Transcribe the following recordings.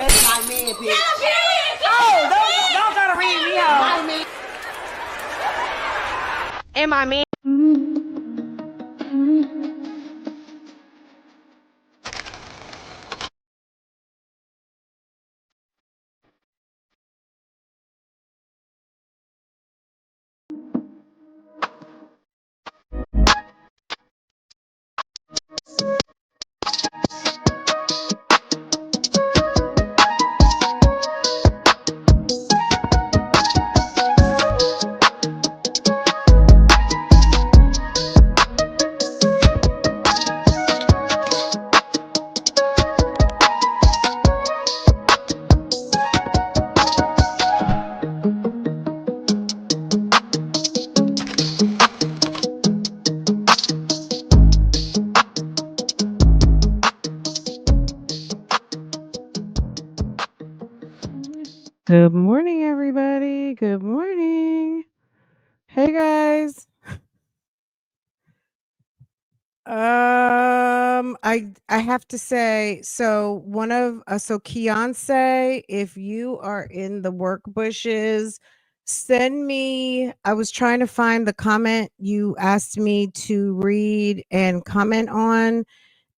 That's my man, bitch. Oh, don't try to read me out. And my man. Good morning, everybody. Good morning. Hey, guys. I have to say, so Keonce, if you are in the work bushes, send me. I was trying to find the comment you asked me to read and comment on,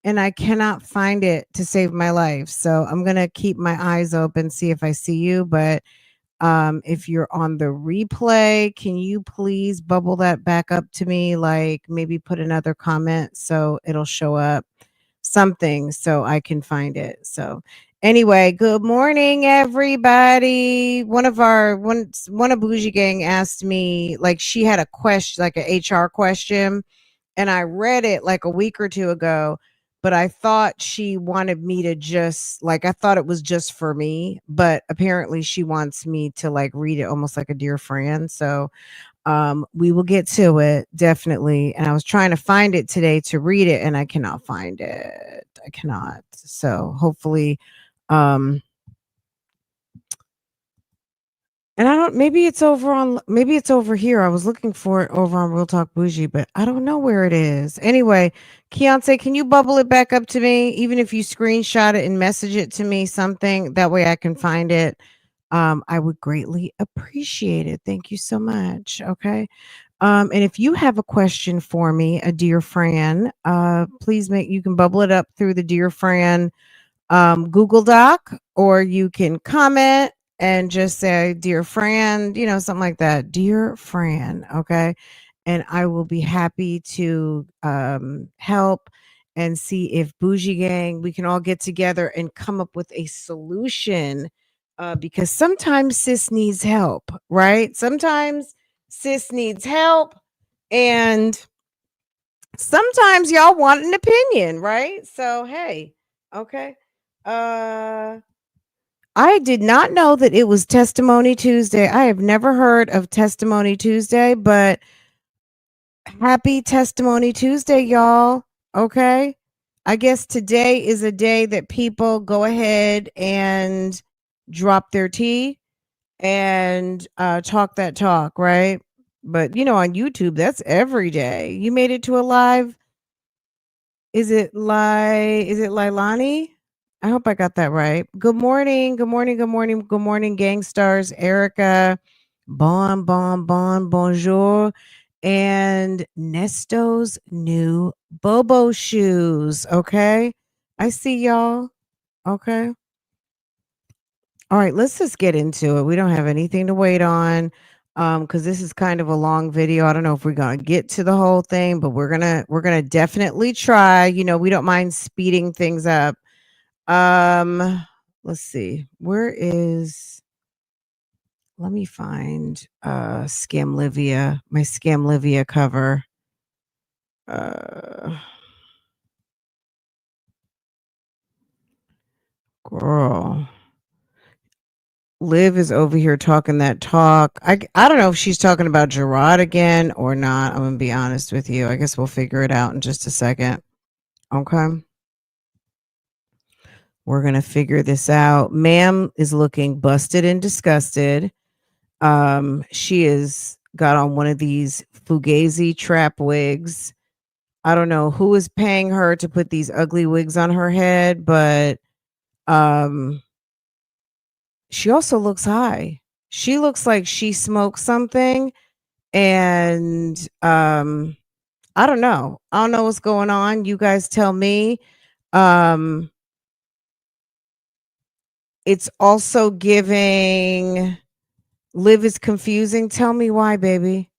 and I cannot find it to save my life. So I'm gonna keep my eyes open, see if I see you, but if you're on the replay, can you please bubble that back up to me? Like maybe put another comment so it'll show up something so I can find it. So anyway, good morning, everybody. One of Bougie Gang asked me, like, she had a question, like an HR question, and I read it like a week or two ago, but I thought she wanted me to just like I thought it was just for me, but apparently she wants me to like read it almost like a dear friend. So we will get to it definitely. And I was trying to find it today to read it and I cannot find it. I cannot. So hopefully um and I don't maybe it's over here. I was looking for it over on Real Talk Bougie, but I don't know where it is. Anyway, Keontae, can you bubble it back up to me? Even if you screenshot it and message it to me, something that way I can find it. I would greatly appreciate it. Thank you so much. Okay. And if you have a question for me, a dear Fran, please you can bubble it up through the dear Fran Google Doc, or you can comment and just say, Dear Fran, something like that. Dear Fran, okay? And I will be happy to help and see if Bougie Gang, we can all get together and come up with a solution because sometimes sis needs help, right? Sometimes sis needs help. And sometimes y'all want an opinion, right? So, hey, okay. Uh I did not know that it was Testimony Tuesday. I have never heard of Testimony Tuesday, but happy Testimony Tuesday, y'all. Okay? I guess today is a day that people go ahead and drop their tea and talk that talk, right? But on YouTube, that's every day. You made it to a live. Is it Lailani? I hope I got that right. Good morning. Good morning. Good morning. Good morning, gangsters. Erica. Bonjour. And Nesto's new Bobo shoes. Okay. I see y'all. Okay. All right, let's just get into it. We don't have anything to wait on because this is kind of a long video. I don't know if we're going to get to the whole thing, but we're going to definitely try. We don't mind speeding things up. Let's see. Let me find Scamlivia, my Scamlivia cover. Uh Girl. Liv is over here talking that talk. I don't know if she's talking about Gerard again or not. I'm gonna be honest with you. I guess we'll figure it out in just a second. Okay. We're gonna figure this out. Ma'am is looking busted and disgusted. She is got on one of these Fugazi trap wigs. I don't know who is paying her to put these ugly wigs on her head, but um she also looks high. She looks like she smoked something, and I don't know. I don't know what's going on. You guys tell me. Um it's also giving Liv is confusing. Tell me why, baby.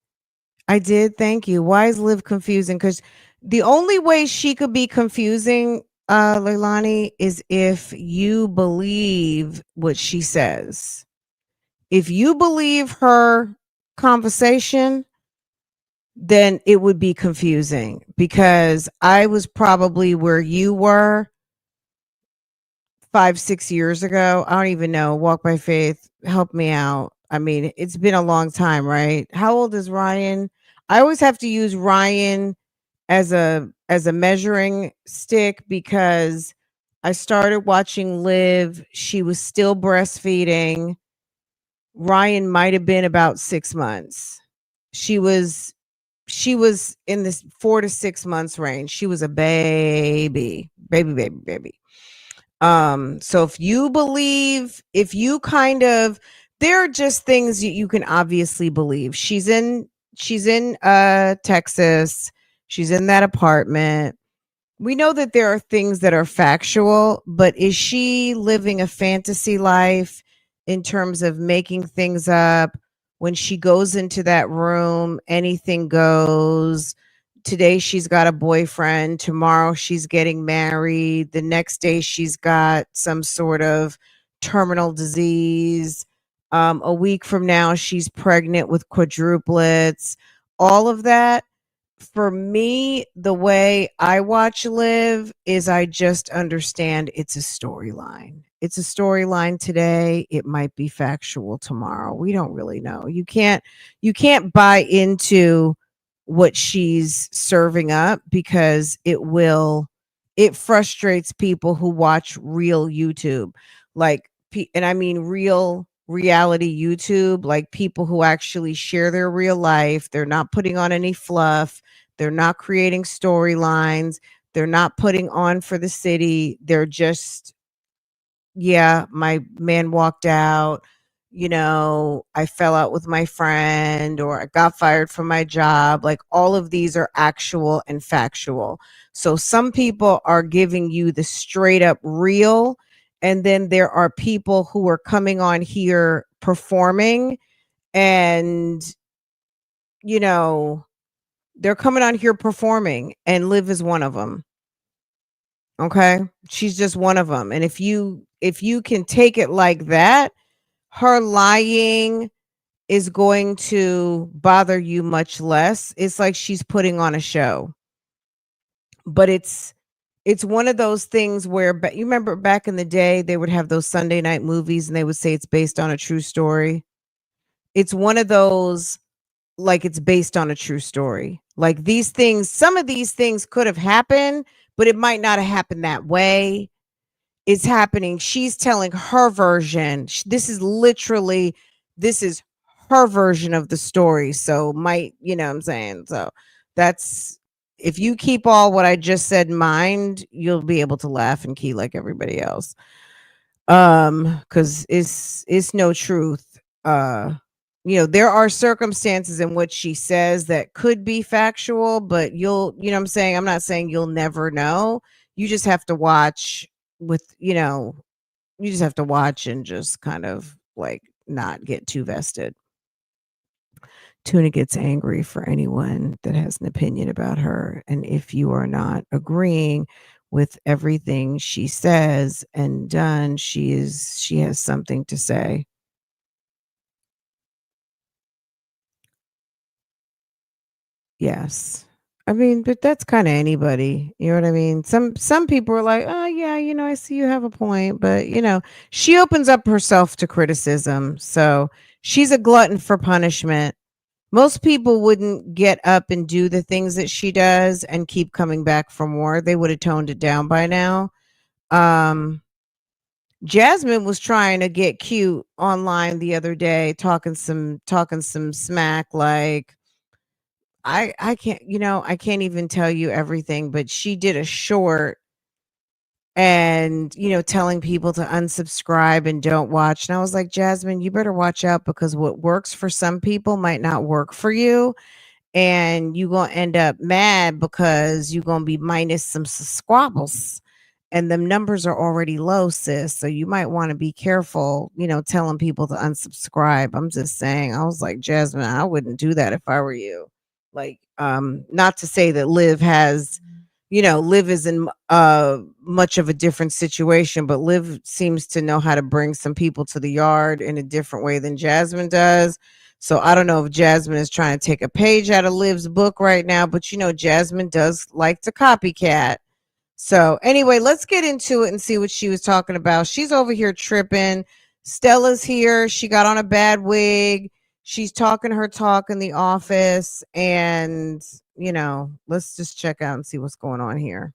I did. Thank you. Why is Liv confusing? Because the only way she could be confusing, Leilani, is if you believe what she says. If you believe her conversation, then it would be confusing because I was probably where you were 5, 6 years ago. I don't even know. Walk by faith. Help me out. I mean, it's been a long time, right? How old is Ryan? I always have to use Ryan as a measuring stick because I started watching Liv. She was still breastfeeding. Ryan might have been about 6 months. She was she was in this 4 to 6 months range. She was a baby, baby. So if you kind of, there are just things you can obviously believe. She's in Texas. She's in that apartment. We know that there are things that are factual, but is she living a fantasy life in terms of making things up? When she goes into that room, anything goes. Today she's got a boyfriend. Tomorrow she's getting married. The next day she's got some sort of terminal disease. A week from now she's pregnant with quadruplets. All of that, for me, the way I watch Live is I just understand it's a storyline. It's a storyline today. It might be factual tomorrow. We don't really know. You can't buy into what she's serving up because it frustrates people who watch real YouTube. Like and I mean real reality YouTube, like people who actually share their real life. They're not putting on any fluff, they're not creating storylines. They're not putting on for the city. They're just, yeah, my man walked out. I fell out with my friend, or I got fired from my job. Like all of these are actual and factual. So some people are giving you the straight up real. And then there are people who are coming on here performing, and, you know, they're coming on here performing, and Liv is one of them. Okay? She's just one of them. And if you can take it like that, her lying is going to bother you much less. It's like she's putting on a show. But it's one of those things where you remember back in the day they would have those Sunday night movies and they would say it's based on a true story. It's one of those, like, it's based on a true story. Like these things, some of these things could have happened, but it might not have happened that way. It's happening. She's telling her version. This is her version of the story. So what I'm saying? So that's, if you keep all what I just said in mind, you'll be able to laugh and key like everybody else. Because it's no truth. There are circumstances in which she says that could be factual, but what I'm saying, I'm not saying you'll never know. You just have to watch you just have to watch and just kind of like not get too vested. Tuna gets angry for anyone that has an opinion about her. And if you are not agreeing with everything she says and done, she has something to say. Yes. I mean, but that's kind of anybody. You know what I mean? Some people are like, "Oh yeah, I see you have a point," but she opens up herself to criticism. So, she's a glutton for punishment. Most people wouldn't get up and do the things that she does and keep coming back for more. They would have toned it down by now. Um Jasmine was trying to get cute online the other day, talking some smack. Like, I can't even tell you everything, but she did a short and telling people to unsubscribe and don't watch. And I was like, Jasmine, you better watch out, because what works for some people might not work for you, and you gonna end up mad because you gonna be minus some squabbles, and them numbers are already low, sis. So you might want to be careful, telling people to unsubscribe. I'm just saying. I was like, Jasmine, I wouldn't do that if I were you. Like, not to say that Liv has, Liv is in much of a different situation, but Liv seems to know how to bring some people to the yard in a different way than Jasmine does. So I don't know if Jasmine is trying to take a page out of Liv's book right now, but Jasmine does like to copycat. So anyway, let's get into it and see what she was talking about. She's over here tripping. Stella's here. She got on a bad wig. She's talking her talk in the office. And, let's just check out and see what's going on here.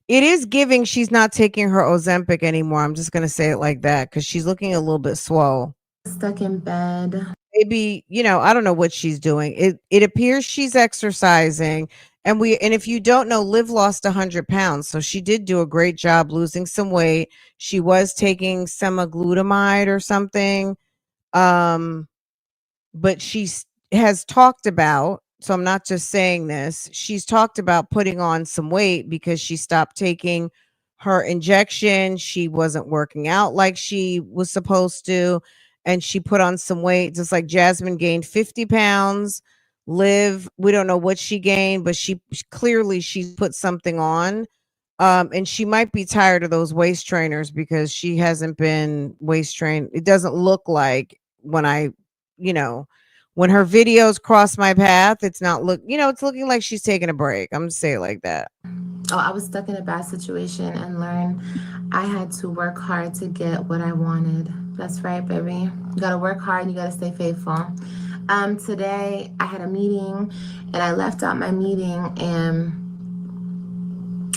It is giving she's not taking her Ozempic anymore. I'm just going to say it like that, because she's looking a little bit swole. Stuck in bed. Maybe, I don't know what she's doing. It appears she's exercising. And if you don't know, Liv lost 100 pounds. So she did do a great job losing some weight. She was taking semaglutide or something. But has talked about, so I'm not just saying this, she's talked about putting on some weight because she stopped taking her injection. She wasn't working out like she was supposed to. And she put on some weight, just like Jasmine gained 50 pounds. Liv, we don't know what she gained, but she's put something on. And she might be tired of those waist trainers, because she hasn't been waist trained. It doesn't look like when when her videos cross my path, it's looking like she's taking a break. I'm gonna say it like that. Oh, I was stuck in a bad situation and learned I had to work hard to get what I wanted. That's right, baby. You gotta work hard and you gotta stay faithful. Today I had a meeting and I left out my meeting, and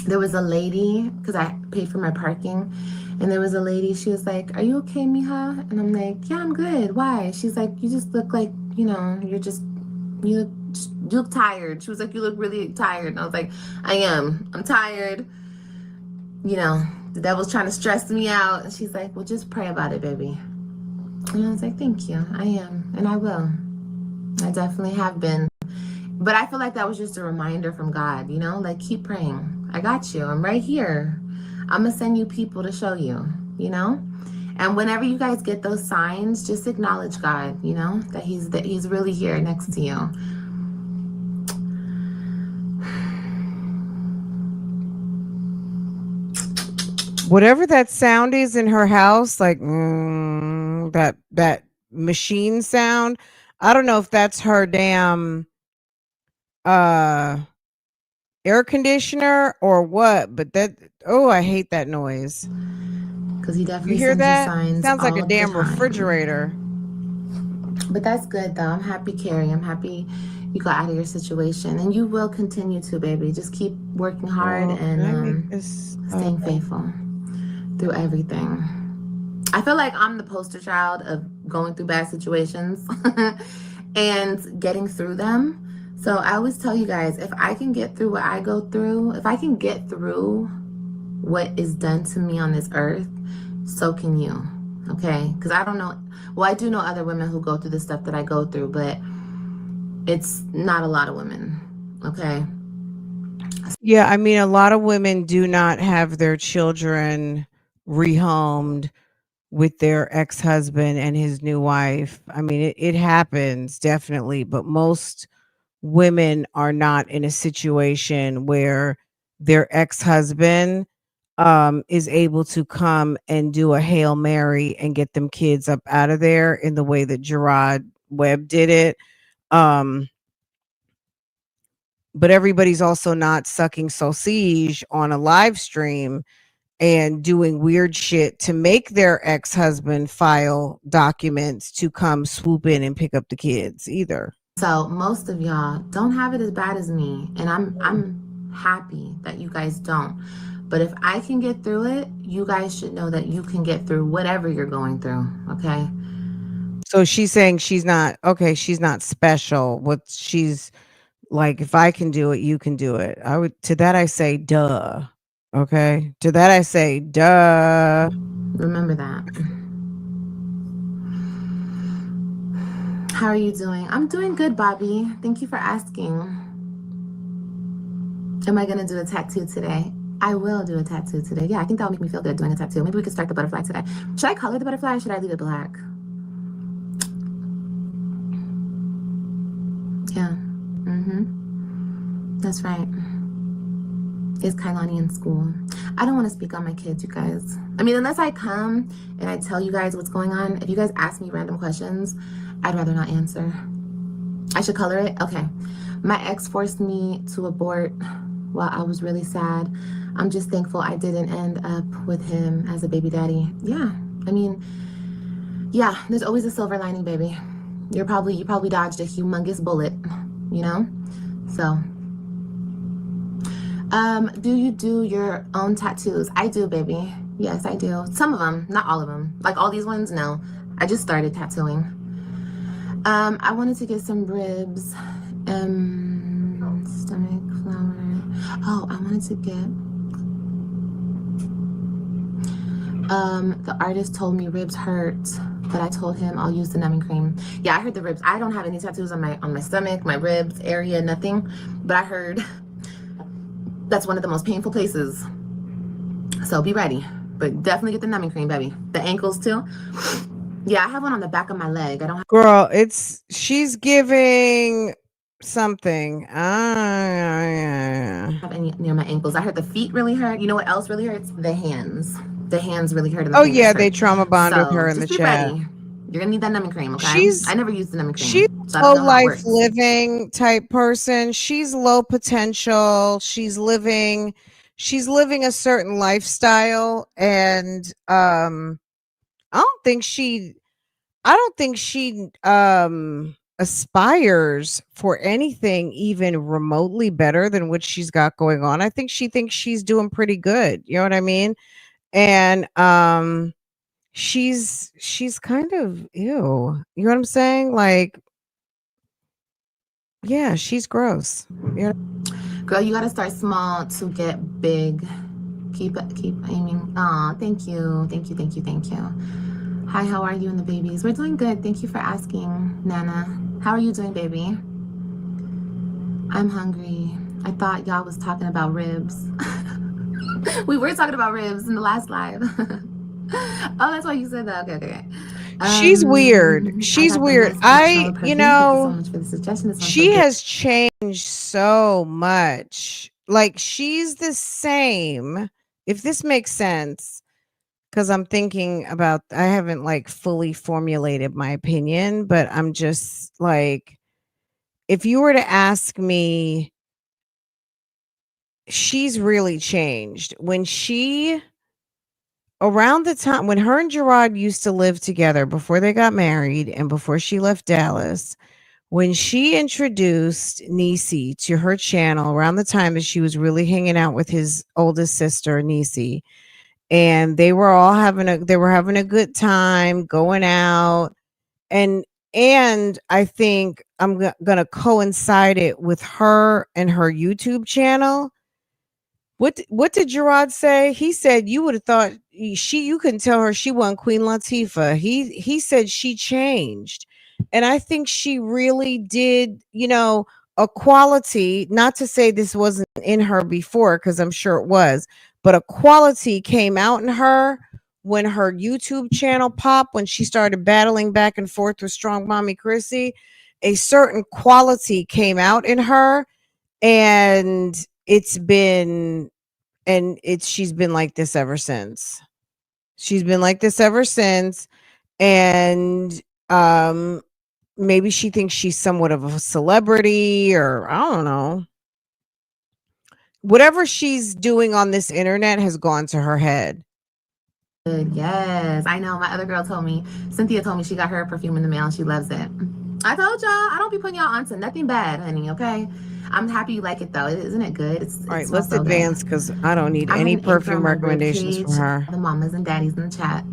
there was a lady, because I paid for my parking, and there was a lady. She was like, "Are you okay, mija?" And I'm like, "Yeah, I'm good. Why?" She's like, "You just look like, you look tired." She was like, "You look really tired." And I was like, I'm tired. The devil's trying to stress me out. And she's like, "Well, just pray about it, baby." And I was like, "Thank you. I am, and I will. I definitely have been." But I feel like that was just a reminder from God, like, keep praying. I got you. I'm right here. I'm going to send you people to show you, And whenever you guys get those signs, just acknowledge God, that he's really here next to you. Whatever that sound is in her house, like that machine sound, I don't know if that's her damn air conditioner or what, but I hate that noise. Because he definitely You hear sends that? you signs. Sounds like all a damn the time. refrigerator. But that's good, though. I'm happy, Carrie. I'm happy you got out of your situation, and you will continue to, baby. Just keep working hard and staying faithful through everything. I feel like I'm the poster child of going through bad situations and getting through them. So I always tell you guys, if I can get through what I go through, if I can get through what is done to me on this earth, so can you. Okay? Because I don't know. Well, I do know other women who go through the stuff that I go through, but it's not a lot of women. Okay? Yeah, I mean, a lot of women do not have their children rehomed with their ex-husband and his new wife. I mean, it happens, definitely, but most women are not in a situation where their ex-husband is able to come and do a Hail Mary and get them kids up out of there in the way that Gerard Webb did it. But everybody's also not sucking sausage on a live stream and doing weird shit to make their ex-husband file documents to come swoop in and pick up the kids either. So most of y'all don't have it as bad as me, and I'm happy that you guys don't. But if I can get through it, you guys should know that you can get through whatever you're going through. Okay? So she's saying she's not special. What she's like, if I can do it, you can do it. I say, duh. Okay. To that I say, duh. Remember that. How are you doing? I'm doing good, Bobby. Thank you for asking. Am I gonna do a tattoo today? I will do a tattoo today. Yeah, I think that'll make me feel good doing a tattoo. Maybe we could start the butterfly today. Should I color the butterfly or should I leave it black? Yeah. That's right. Is Kailani in school? I don't want to speak on my kids, you guys. I mean, unless I come and I tell you guys what's going on, if you guys ask me random questions, I'd rather not answer. I should color it? Okay. My ex forced me to abort while I was really sad. I'm just thankful I didn't end up with him as a baby daddy. Yeah. I mean, yeah, there's always a silver lining, baby. You probably dodged a humongous bullet, you know? So, do you do your own tattoos? I do, baby. Yes, I do. Some of them, not all of them. Like all these ones, no. I just started tattooing. I wanted to get some ribs, stomach, flour. Oh, I wanted to get, the artist told me ribs hurt, but I told him I'll use the numbing cream. Yeah, I heard the ribs. I don't have any tattoos on my stomach, my ribs area, nothing. But I heard that's one of the most painful places. So be ready. But definitely get the numbing cream, baby. The ankles too. Yeah, I have one on the back of my leg. I don't have. Girl, she's giving something. Have any near my ankles. I heard the feet really hurt. You know what else really hurts? The hands. The hands really hurt and the Oh fingers yeah, hurt. they trauma bond with her in the Just be chat. ready. You're gonna need that numbing cream, okay? She's I never used the numbing cream. She's so I low don't know how it life works. living type person. She's low potential. She's living a certain lifestyle, and I don't think she aspires for anything even remotely better than what she's got going on. I think she thinks she's doing pretty good. You know what I mean? And she's kind of ew. You know what I'm saying? Like, yeah, she's gross. You know? Girl, you gotta start small to get big. Keep aiming. Aw, thank you. Hi, how are you and the babies? We're doing good. Thank you for asking, Nana. How are you doing, baby? I'm hungry. I thought y'all was talking about ribs. We were talking about ribs in the last live. Oh, that's why you said that. Okay. She's weird. She's weird. Thank you so much for the suggestion. She has changed so much. Like, she's the same, if this makes sense, because I'm thinking about, I haven't like fully formulated my opinion, but I'm just like, if you were to ask me, she's really changed. Around the time when her and Gerard used to live together before they got married and before she left Dallas, when she introduced Niecy to her channel around the time that she was really hanging out with his oldest sister, Niecy, and they were having a good time going out, and I think I'm gonna coincide it with her and her YouTube channel. What did Gerard say? He said you would have thought you couldn't tell her she wasn't Queen Latifah. He said she changed. And I think she really did, a quality, not to say this wasn't in her before, because I'm sure it was, but a quality came out in her when her YouTube channel popped, when she started battling back and forth with Strong Mommy Chrissy. A certain quality came out in her, and she's been like this ever since. And maybe she thinks she's somewhat of a celebrity, or I don't know. Whatever she's doing on this internet has gone to her head. Yes, I know. My other girl told me, Cynthia told me she got her perfume in the mail and she loves it. I told y'all, I don't be putting y'all onto nothing bad, honey, okay? I'm happy you like it though. Isn't it good? All right, let's advance, because I don't need any perfume recommendations from her. The mamas and daddies in the chat.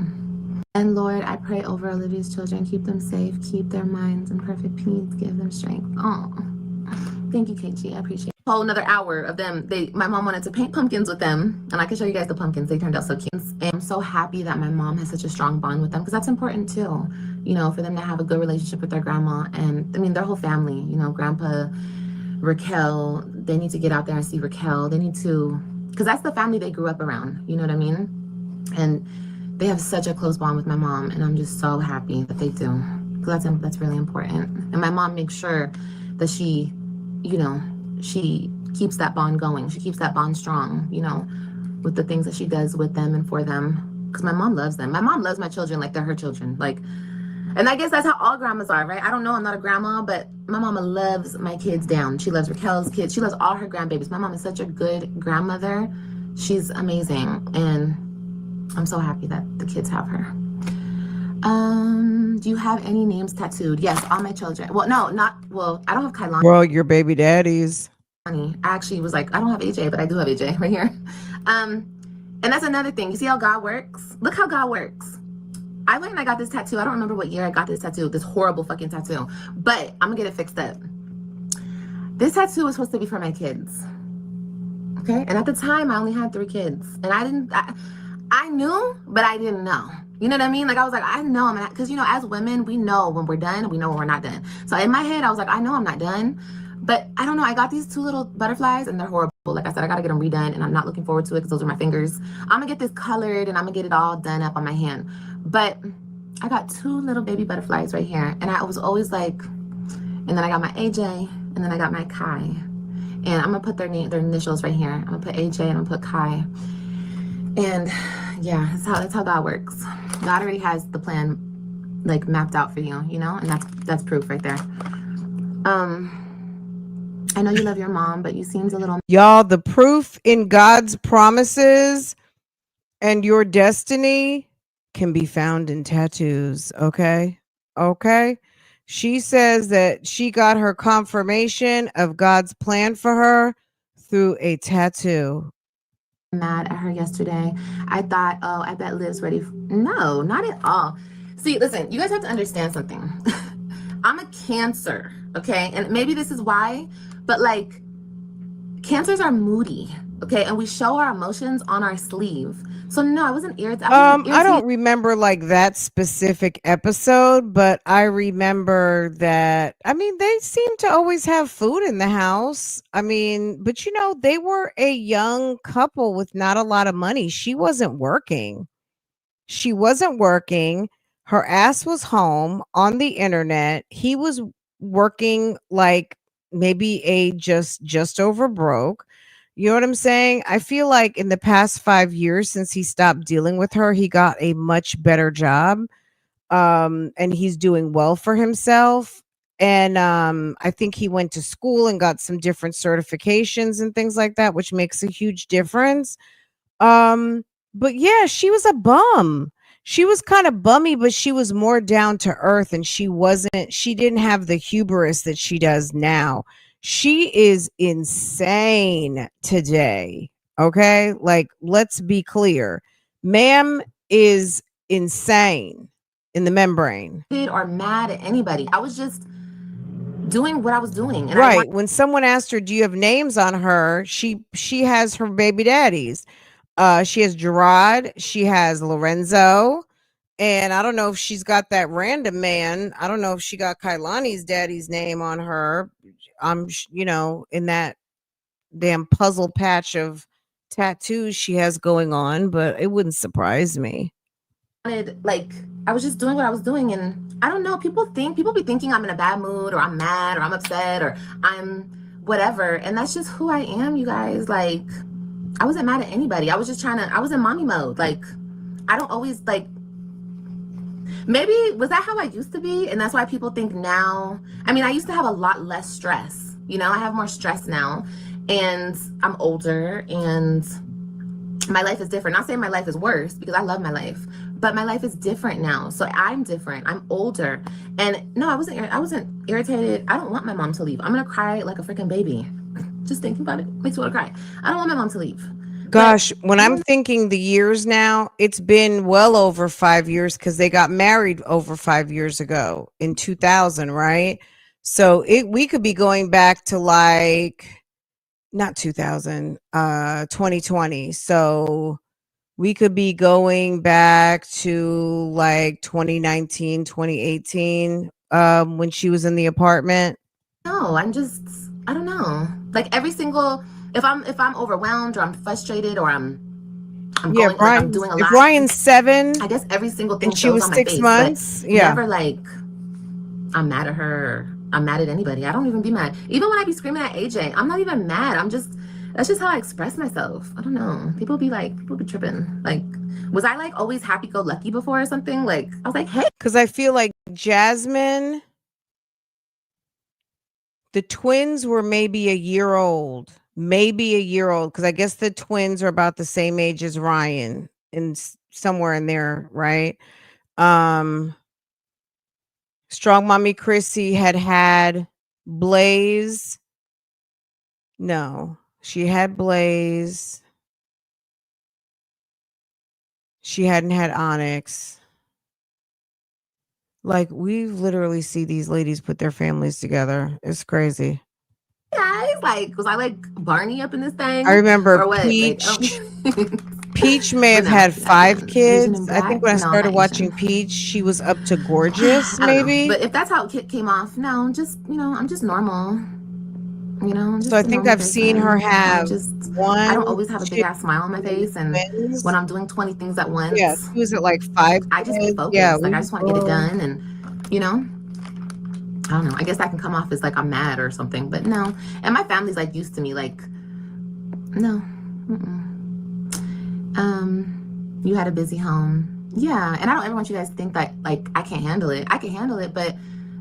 And Lord, I pray over Olivia's children. Keep them safe. Keep their minds in perfect peace. Give them strength. Oh, thank you, KG. I appreciate it. whole another hour of them. My mom wanted to paint pumpkins with them, and I can show you guys the pumpkins. They turned out so cute. And I'm so happy that my mom has such a strong bond with them, because that's important too, you know, for them to have a good relationship with their grandma. And I mean, their whole family, you know, grandpa, Raquel, they need to get out there and see Raquel. They need to, because that's the family they grew up around, you know what I mean? And they have such a close bond with my mom, and I'm just so happy that they do, because that's really important. And my mom makes sure that she, you know, she keeps that bond going. She keeps that bond strong, you know, with the things that she does with them and for them. Because my mom loves them. My mom loves my children like they're her children. Like, and I guess that's how all grandmas are, right? I don't know. I'm not a grandma, but my mama loves my kids down. She loves Raquel's kids. She loves all her grandbabies. My mom is such a good grandmother. She's amazing. And I'm so happy that the kids have her. Do you have any names tattooed? Yes, all my children. Well, no, I don't have Kailani. Well, your baby daddies. I actually was like, I don't have AJ, but I do have AJ right here. And that's another thing. You see how God works? Look how God works. I went and I got this tattoo. I don't remember what year I got this tattoo, this horrible fucking tattoo, but I'm gonna get it fixed up. This tattoo was supposed to be for my kids. Okay. And at the time I only had 3 kids, and I knew, but I didn't know. You know what I mean? Like, I was like, I know I'm not, because, you know, as women, we know when we're done and we know when we're not done. So in my head, I was like, I know I'm not done, but I don't know. I got these 2 little butterflies and they're horrible. Like I said, I got to get them redone, and I'm not looking forward to it because those are my fingers. I'm going to get this colored and I'm going to get it all done up on my hand. But I got 2 little baby butterflies right here. And I was always like, and then I got my AJ, and then I got my Kai. And I'm going to put their initials right here. I'm going to put AJ and I'm going to put Kai. And yeah, that's how God works. God already has the plan like mapped out for you, you know, and that's proof right there. I know you love your mom, but you seems a little. Y'all, the proof in God's promises and your destiny can be found in tattoos. Okay. She says that she got her confirmation of God's plan for her through a tattoo. Mad at her yesterday. I thought, oh, I bet Liv's ready. No, not at all. See, listen, you guys have to understand something. I'm a Cancer, okay? And maybe this is why, but like, Cancers are moody, okay? And we show our emotions on our sleeve. So no, I wasn't irritated. I don't remember like that specific episode, but I remember that, I mean, they seem to always have food in the house. I mean, but you know, they were a young couple with not a lot of money. She wasn't working. Her ass was home on the internet. He was working like maybe just over broke. You know what I'm saying? I feel like in the past 5 years since he stopped dealing with her, he got a much better job. And he's doing well for himself. And I think he went to school and got some different certifications and things like that, which makes a huge difference. But yeah, she was a bum. She was kind of bummy, but she was more down to earth, and she didn't have the hubris that she does now. She is insane today. Okay. Like, let's be clear. Ma'am is insane in the membrane. Or mad at anybody. I was just doing what I was doing. And right. When someone asked her, do you have names on her? She has her baby daddies. She has Gerard. She has Lorenzo. And I don't know if she's got that random man. I don't know if she got Kailani's daddy's name on her. You know, in that damn puzzle patch of tattoos she has going on, but it wouldn't surprise me. Like, I was just doing what I was doing, and I don't know, people be thinking I'm in a bad mood, or I'm mad, or I'm upset, or I'm whatever, and that's just who I am, you guys. Like, I wasn't mad at anybody. I was just I was in mommy mode. Like, I don't always, like, maybe was that how I used to be, and that's why people think now. I mean, I used to have a lot less stress, you know. I have more stress now, and I'm older, and my life is different. Not saying my life is worse, because I love my life, but my life is different now. So I'm different. I'm older, and no, I wasn't irritated. I don't want my mom to leave. I'm gonna cry like a freaking baby. Just thinking about it makes me want to cry. I don't want my mom to leave. Gosh, when I'm thinking the years now, it's been well over 5 years, because they got married over 5 years ago in 2000, right? So we could be going back to like not 2000, 2020. So we could be going back to like 2019, 2018, when she was in the apartment. No, I don't know. Like every single, if I'm overwhelmed or I'm frustrated or I'm Yeah, going, like I'm doing a if lot, Ryan's 7 I guess every single thing and she shows was on my 6 face, but months, yeah. never like I'm mad at her. Or I'm mad at anybody. I don't even be mad. Even when I be screaming at AJ, I'm not even mad. That's just how I express myself. I don't know. People be tripping. Like, was I like always happy go lucky before or something? Like, I was like, hey. Because I feel like Jasmine, the twins were maybe a year old, because I guess the twins are about the same age as Ryan, somewhere in there, right? Strong Mommy Chrissy had Blaze. No, she had Blaze. She hadn't had Onyx. Like, we literally see these ladies put their families together. It's crazy. Guys, like, was I like Barney up in this thing? I remember or what? Peach. Like, Peach may have no, had not 5 Asian. Asian and kids. I think black? when I No, started not watching Asian. Peach, she was up to gorgeous, I don't know. maybe. But if that's how it came off, no, just, I'm just normal. I'm So I just a think normal I've seen person. her have I 1, don't always have a big 2, ass smile on my face. And when twins. I'm doing 20 things at Yeah, once, she was at like 5 I just be kids. Yeah, focused. Like, I just want to get it done. And, I don't know. I guess that can come off as like I'm mad or something. But no. And my family's like used to me. Like, no. You had a busy home. Yeah. And I don't ever want you guys to think that like I can't handle it. I can handle it, but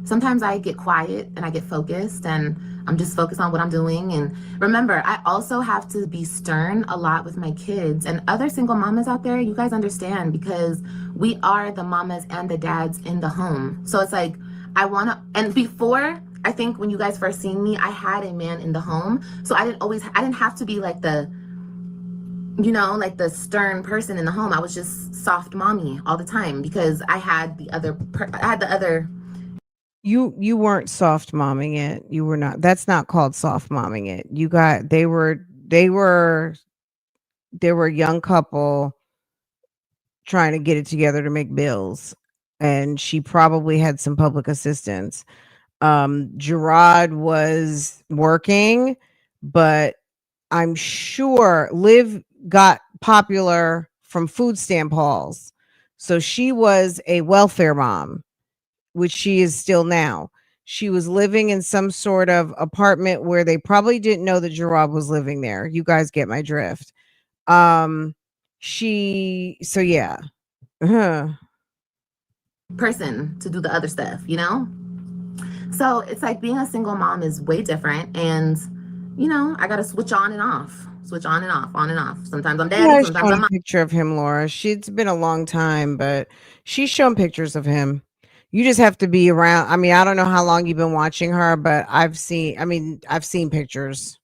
sometimes I get quiet and I get focused and I'm just focused on what I'm doing. And remember, I also have to be stern a lot with my kids and other single mamas out there. You guys understand because we are the mamas and the dads in the home. So it's like, and before, I think when you guys first seen me, I had a man in the home. So I didn't have to be like like the stern person in the home. I was just soft mommy all the time because I had the other. You weren't soft momming it. You were not. That's not called soft momming it. They were a young couple trying to get it together to make bills, and she probably had some public assistance. Gerard was working, but I'm sure Liv got popular from food stamp hauls. So she was a welfare mom, which she is still now. She was living in some sort of apartment where they probably didn't know that Gerard was living there. You guys get my drift. So yeah. Uh-huh. Person to do the other stuff. So it's like being a single mom is way different. And, I got to switch on and off, on and off. Sometimes I'm daddy, Yeah, I've sometimes shown I'm a mom. picture of him, Laura. It's been a long time, but she's shown pictures of him. You just have to be around. I mean, I don't know how long you've been watching her, but I've seen pictures.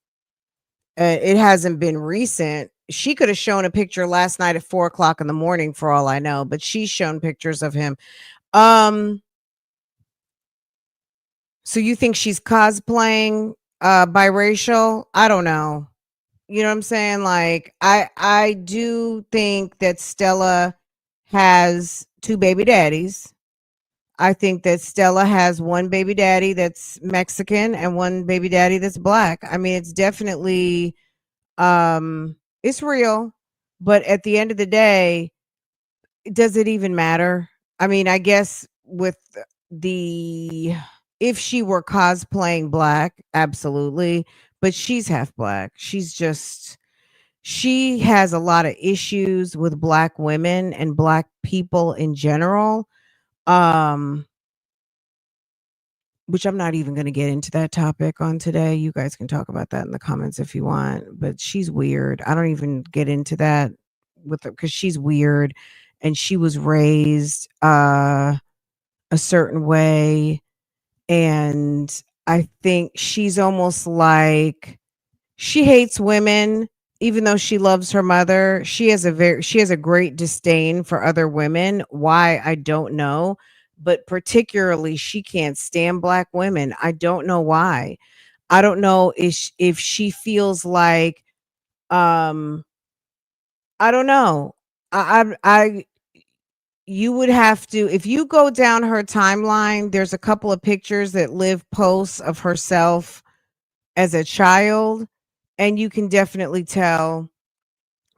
It hasn't been recent. She could have shown a picture last night at 4 o'clock in the morning for all I know, but she's shown pictures of him. So you think she's cosplaying biracial? I don't know. You know what I'm saying? Like, I do think that Stella has 2 baby daddies. I think that Stella has one baby daddy that's Mexican and one baby daddy that's black. I mean, it's definitely it's real, but at the end of the day, does it even matter? I mean, I guess with the if she were cosplaying black, absolutely, but she's half black. She has a lot of issues with black women and black people in general. Um which I'm not even going to get into that topic on today. You guys can talk about that in the comments if you want, but she's weird. I don't even get into that with her because she's weird and she was raised a certain way. And I think she's almost like she hates women even though she loves her mother. She has a great disdain for other women. Why, I don't know, but particularly she can't stand black women. I don't know why. I don't know if she feels like, I don't know. I you would have to, if you go down her timeline, there's a couple of pictures that Liv posts of herself as a child, and you can definitely tell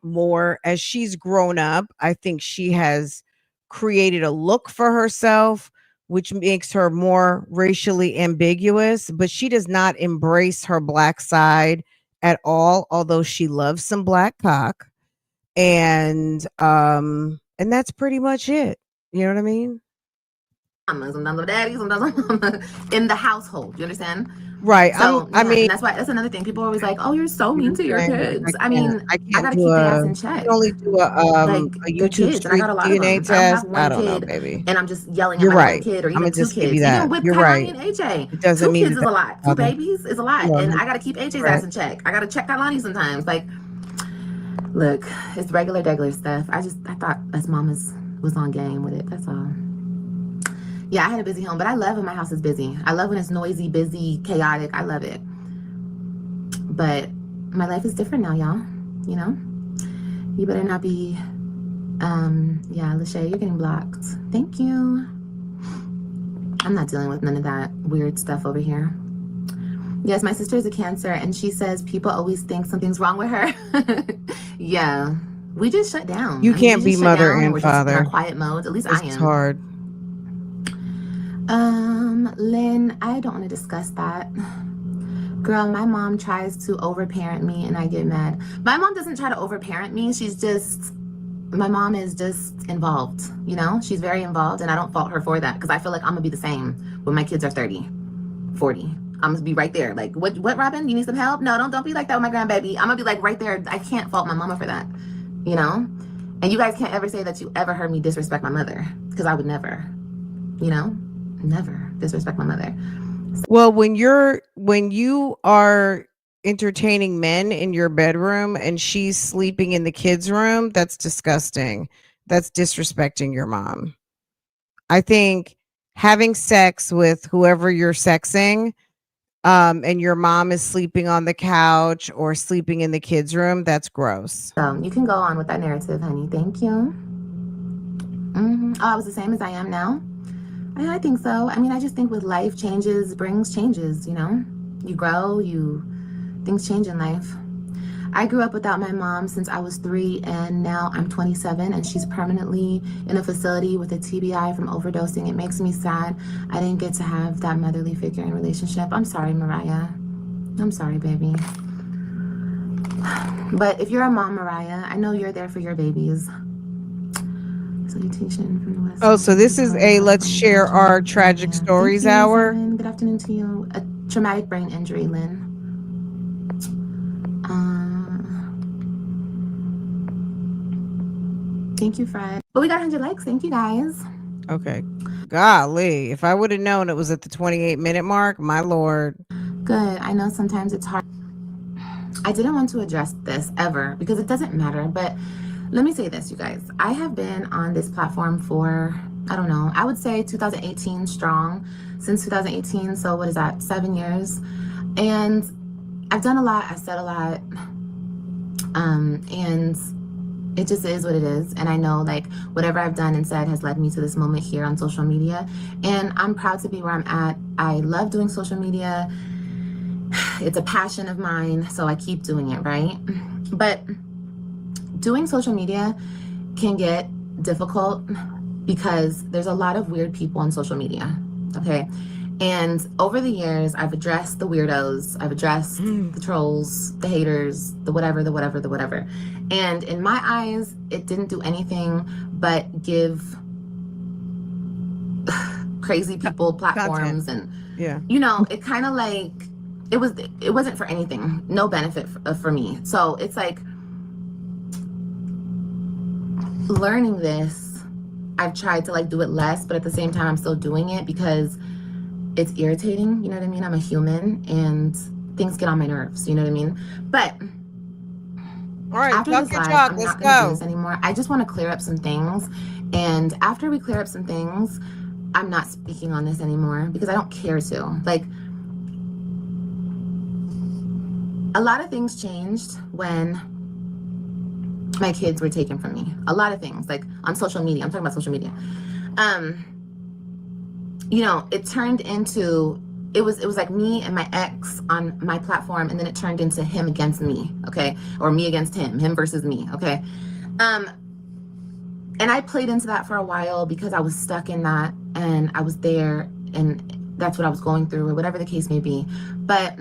more as she's grown up. I think she has created a look for herself, which makes her more racially ambiguous, but she does not embrace her black side at all, although she loves some black cock. And that's pretty much it. You know what I mean? Sometimes I'm daddy, sometimes I'm mama in the household. You understand? Right. So I yeah, mean, and that's another thing. People are always like, "Oh, you're so you know mean to what your I'm saying? Like, kids." I mean, I I can't gotta do keep their ass a, in I check. can only do Like a they're YouTube kids, and I street got a lot of DNA them. I don't have test. I one don't know, kid, baby. and I'm just yelling at You're my one right. kid, or I'm even gonna two just give you kids. that. Even with You're Kailani right. and AJ, It doesn't two mean kids that is a that's lot. your Two father. babies is a lot, Come and on, I gotta keep AJ's ass correct. in check. I gotta check Kailani sometimes. Like, look, it's regular stuff. I thought us mamas was on game with it. That's all. Yeah, I had a busy home, but I love when my house is busy. I love when it's noisy, busy, chaotic. I love it. But my life is different now, y'all. You know? You better not be, yeah, Lachey, you're getting blocked. Thank you. I'm not dealing with none of that weird stuff over here. Yes, my sister is a Cancer, and she says people always think something's wrong with her. Yeah, we just shut down. You I mean, we can't be just shut mother down, and and we're just in our father. quiet mode. At least This I is am. hard. Lynn, I don't want to discuss that. Girl, my mom tries to overparent me and I get mad. My mom doesn't try to overparent me. My mom is just involved, you know? She's very involved, and I don't fault her for that because I feel like I'm gonna be the same when my kids are 30, 40. I'm gonna be right there. Like, what, Robin? You need some help? No, don't be like that with my grandbaby. I'm gonna be like right there. I can't fault my mama for that, you know? And you guys can't ever say that you ever heard me disrespect my mother, because I would never, you know? Never disrespect my mother. Well, when you are entertaining men in your bedroom and she's sleeping in the kids' room, that's disgusting. That's disrespecting your mom. I think having sex with whoever you're sexing, and your mom is sleeping on the couch or sleeping in the kids' room, that's gross. So you can go on with that narrative, honey. Thank you. Oh, I was the same as I am now. I think so. I mean, I just think with life, changes brings changes, you know? You grow, things change in life. I grew up without my mom since I was 3, and now I'm 27, and she's permanently in a facility with a TBI from overdosing. It makes me sad I didn't get to have that motherly figure in relationship. I'm sorry, Mariah. I'm sorry, baby. But if you're a mom, Mariah, I know you're there for your babies. Salutation from the West. Oh, so this is a let's share our tragic stories hour. Simon. Good afternoon to you. A traumatic brain injury, Lynn. Thank you, Fred. But we got 100 likes. Thank you, guys. Okay. Golly, if I would have known it was at the 28-minute mark, my lord. Good. I know sometimes it's hard. I didn't want to address this ever because it doesn't matter, but let me say this, you guys. I have been on this platform for, I don't know, I would say 2018 strong, since 2018. So what is that, 7 years? And I've done a lot, I've said a lot, and it just is what it is. And I know like whatever I've done and said has led me to this moment here on social media, and I'm proud to be where I'm at. I love doing social media. It's a passion of mine, so I keep doing it, right? But doing social media can get difficult because there's a lot of weird people on social media, okay? And over the years, I've addressed the weirdos, I've addressed the trolls, the haters, the whatever. And in my eyes, it didn't do anything but give crazy people platforms. Content. And yeah, you know, it kind of like it wasn't for anything, no benefit for me. So it's like learning this, I've tried to like do it less, but at the same time I'm still doing it because it's irritating, you know what I mean? I'm a human and things get on my nerves, you know what I mean? But all right, after this live, I'm not gonna do this anymore. I just want to clear up some things, and after we clear up some things, I'm not speaking on this anymore because I don't care to. Like, A lot of things changed when my kids were taken from me. A lot of things, like on social media. I'm talking about social media. You know, it turned into, it was like me and my ex on my platform, and then it turned into him against me, okay? Or me against him versus me, okay? And I played into that for a while because I was stuck in that, and I was there, and that's what I was going through, or whatever the case may be. But,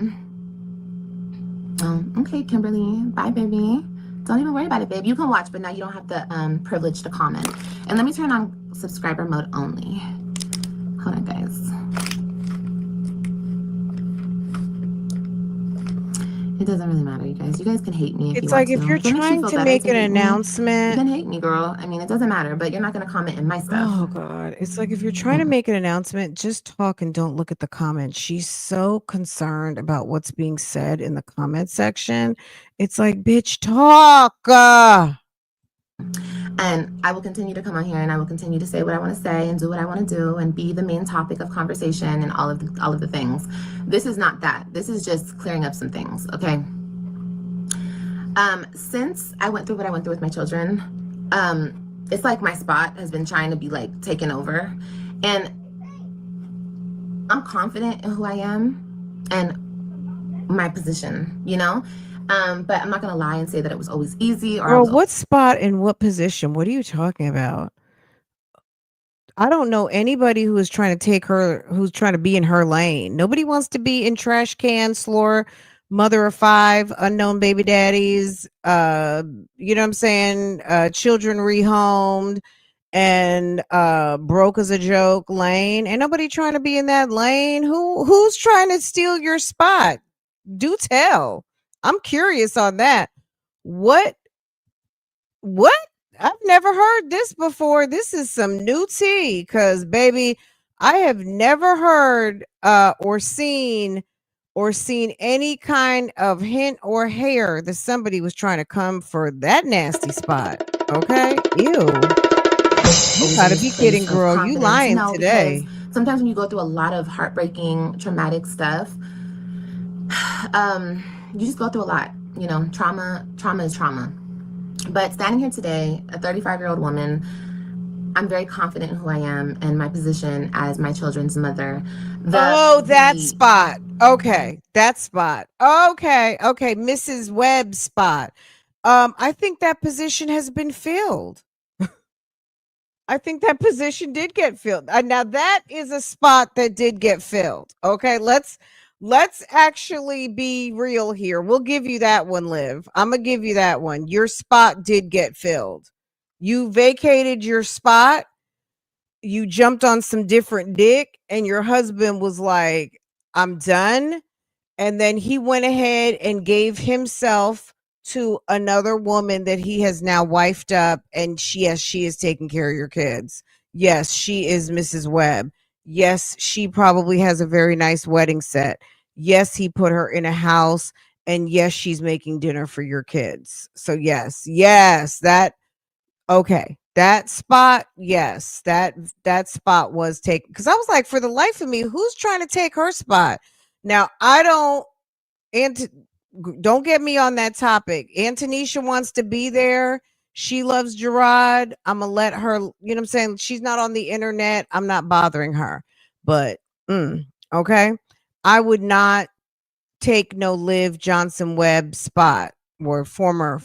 okay, Kimberly, bye, baby. Don't even worry about it, babe. You can watch, but now you don't have the privilege to comment. And let me turn on subscriber mode only. Hold on, guys. It doesn't really matter, you guys. You guys can hate me if you want to. If you're If it makes you trying feel to better make to an hate me, you announcement. can hate me, girl. I mean, it doesn't matter, but you're not going to comment in my stuff. Oh God. It's like if you're trying to make an announcement, just talk and don't look at the comments. She's so concerned about what's being said in the comment section. It's like, bitch, talk. And I will continue to come on here, and I will continue to say what I want to say and do what I want to do and be the main topic of conversation and all of the things. This is not that. This is just clearing up some things, okay? Since I went through what I went through with my children, it's like my spot has been trying to be like taken over, and I'm confident in who I am and my position, you know? But I'm not gonna lie and say that it was always easy, or Girl, what spot in what position? What are you talking about? I don't know anybody who is trying to take her, who's trying to be in her lane. Nobody wants to be in trash can, slur, mother of 5, unknown baby daddies, you know what I'm saying? Children rehomed and broke as a joke lane. Ain't nobody trying to be in that lane. Who's trying to steal your spot? Do tell. I'm curious on that. What? I've never heard this before. This is some new tea, because baby, I have never heard or seen any kind of hint or hair that somebody was trying to come for that nasty spot. Okay? Ew. You gotta be kidding, girl. You lying today. Because sometimes when you go through a lot of heartbreaking, traumatic stuff, you just go through a lot. You know, trauma is trauma. But standing here today, a 35-year-old woman, I'm very confident in who I am and my position as my children's mother. That spot. Okay, that spot. Okay, Mrs. Webb spot. I think that position has been filled. I think that position did get filled. Now that is a spot that did get filled. Okay, let's actually be real here. We'll give you that one, Liv. I'm gonna give you that one. Your spot did get filled. You vacated your spot. You jumped on some different dick, and your husband was like, I'm done. And then he went ahead and gave himself to another woman that he has now wifed up, and she is taking care of your kids. Yes, she is Mrs. Webb. Yes, she probably has a very nice wedding set. Yes, he put her in a house, and yes, she's making dinner for your kids. So yes, that okay. That spot, yes, that spot was taken, because I was like, for the life of me, who's trying to take her spot? Now I don't, and don't get me on that topic. Antonisha wants to be there. She loves Gerard. I'm gonna let her, you know what I'm saying? She's not on the internet. I'm not bothering her. But okay. I would not take no Liv Johnson Webb spot, or former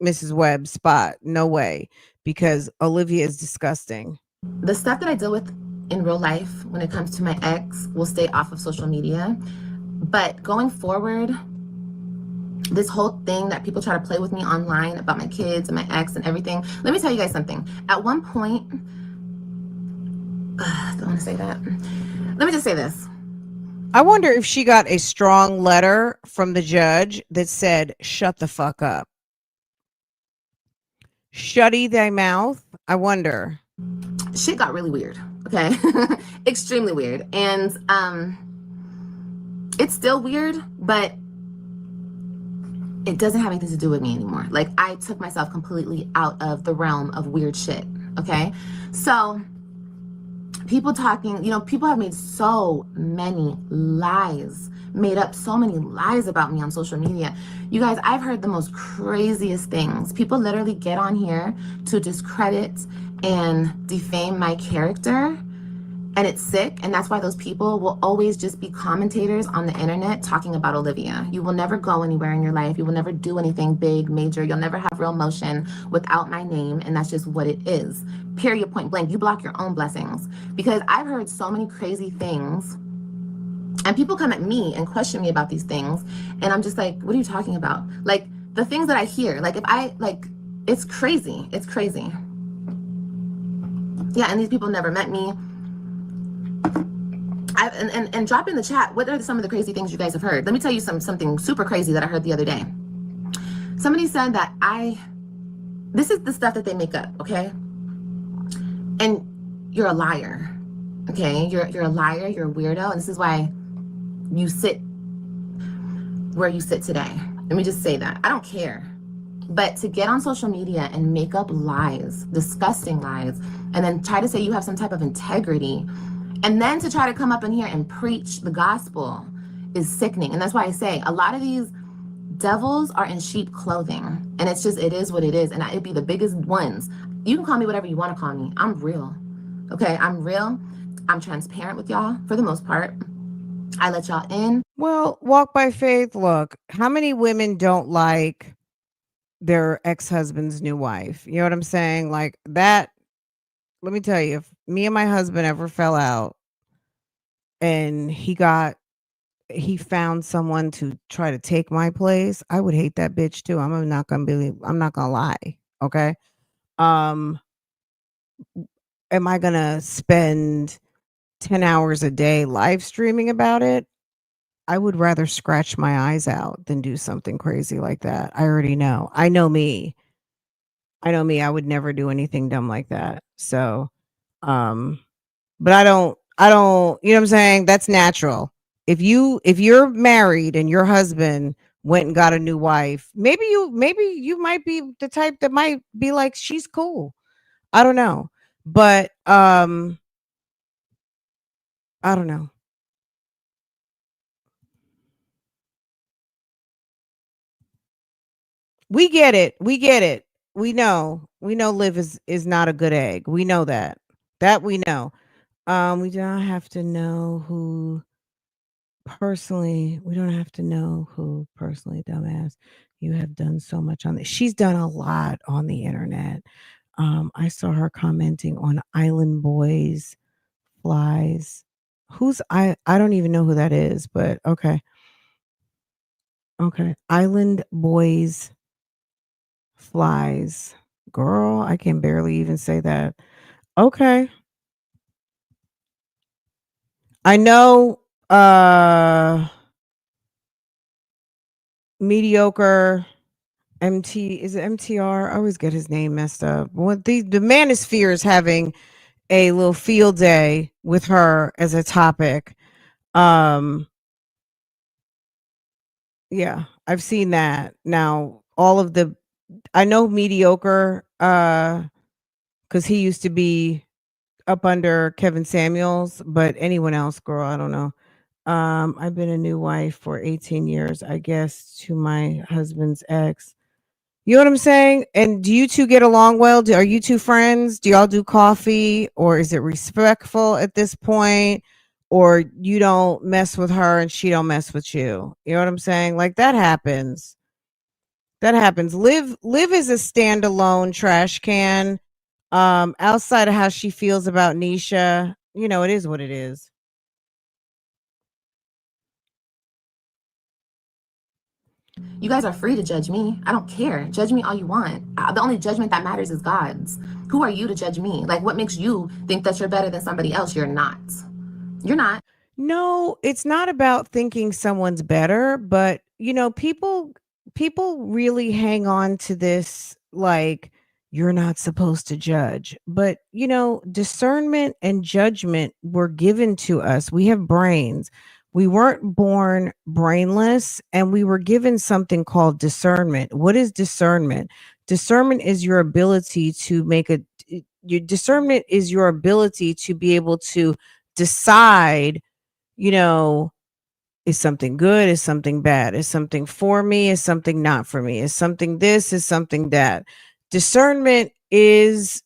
Mrs. Webb spot. No way. Because Olivia is disgusting. The stuff that I deal with in real life when it comes to my ex will stay off of social media. But going forward, this whole thing that people try to play with me online about my kids and my ex and everything, let me tell you guys something. At one point, I don't want to say that. Let me just say this. I wonder if she got a strong letter from the judge that said, shut the fuck up. Shutty thy mouth. I wonder. Shit got really weird. Okay. Extremely weird. And it's still weird, but it doesn't have anything to do with me anymore. Like, I took myself completely out of the realm of weird shit. Okay. So people talking, people have made so many lies, made up so many lies about me on social media. You guys, I've heard the most craziest things. People literally get on here to discredit and defame my character. And it's sick. And that's why those people will always just be commentators on the internet talking about Olivia. You will never go anywhere in your life. You will never do anything big, major. You'll never have real motion without my name. And that's just what it is. Period, point blank. You block your own blessings. Because I've heard so many crazy things. And people come at me and question me about these things. And I'm just like, what are you talking about? Like, the things that I hear, like, it's crazy. It's crazy. Yeah, and these people never met me. And drop in the chat, what are some of the crazy things you guys have heard? Let me tell you something super crazy that I heard the other day. Somebody said that this is the stuff that they make up, okay? And you're a liar, okay? You're a liar, you're a weirdo, and this is why you sit where you sit today. Let me just say that. I don't care. But to get on social media and make up lies, disgusting lies, and then try to say you have some type of integrity, and then to try to come up in here and preach the gospel is sickening. And that's why I say a lot of these devils are in sheep clothing. And it's just, it is what it is. And it'd be the biggest ones. You can call me whatever you want to call me. I'm real. Okay, I'm real. I'm transparent with y'all for the most part. I let y'all in. Well, walk by faith. Look, how many women don't like their ex-husband's new wife? You know what I'm saying? Like that. Let me tell you, if me and my husband ever fell out and he found someone to try to take my place, I would hate that bitch too. I'm not gonna lie. Okay. Um, am I gonna spend 10 hours a day live streaming about it? I would rather scratch my eyes out than do something crazy like that. I already know. I know me. I would never do anything dumb like that. So, um, but I don't, you know what I'm saying? That's natural. If you're married and your husband went and got a new wife, maybe you might be the type that might be like, she's cool. I don't know. But I don't know. We get it. We get it. We know. We know Liv is not a good egg. We know that. That we know. We don't have to know who personally. We don't have to know who personally, dumbass. You have done so much on this. She's done a lot on the internet. I saw her commenting on Island Boys Flies. I don't even know who that is, but okay. Okay. Island Boys Flies. Girl, I can barely even say that. Okay. I know mediocre MT is it MTR? I always get his name messed up. What the manosphere is having a little field day with her as a topic. Um yeah, I've seen that. Now all of the I know mediocre cuz he used to be up under Kevin Samuels, but anyone else, girl, I don't know. I've been a new wife for 18 years, I guess, to my husband's ex. You know what I'm saying? And do you two get along well? Are you two friends? Do y'all do coffee, or is it respectful at this point? Or you don't mess with her and she don't mess with you? You know what I'm saying? Like that happens. That happens. Liv is a standalone trash can. Outside of how she feels about Nisha, it is what it is. You guys are free to judge me. I don't care. Judge me all you want. The only judgment that matters is God's. Who are you to judge me? Like, what makes you think that you're better than somebody else? You're not. You're not. No, it's not about thinking someone's better, but people really hang on to this like you're not supposed to judge. But discernment and judgment were given to us. We have brains. We weren't born brainless, and we were given something called discernment. What is discernment? Discernment is your ability to make your discernment is your ability to be able to decide, you know, is something good, is something bad, is something for me, is something not for me, is something this, is something that. Discernment is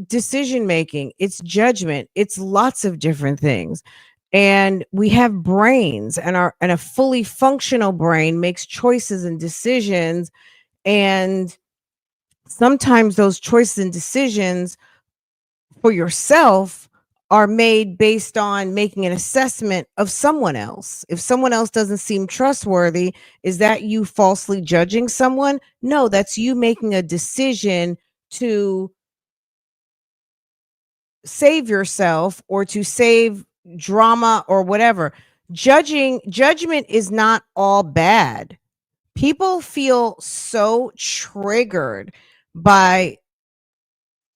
decision making, it's judgment, it's lots of different things. And we have brains, and a fully functional brain makes choices and decisions, and sometimes those choices and decisions for yourself are made based on making an assessment of someone else. If someone else doesn't seem trustworthy, is that you falsely judging someone? No, that's you making a decision to save yourself or to save drama or whatever. Judgment is not all bad. People feel so triggered by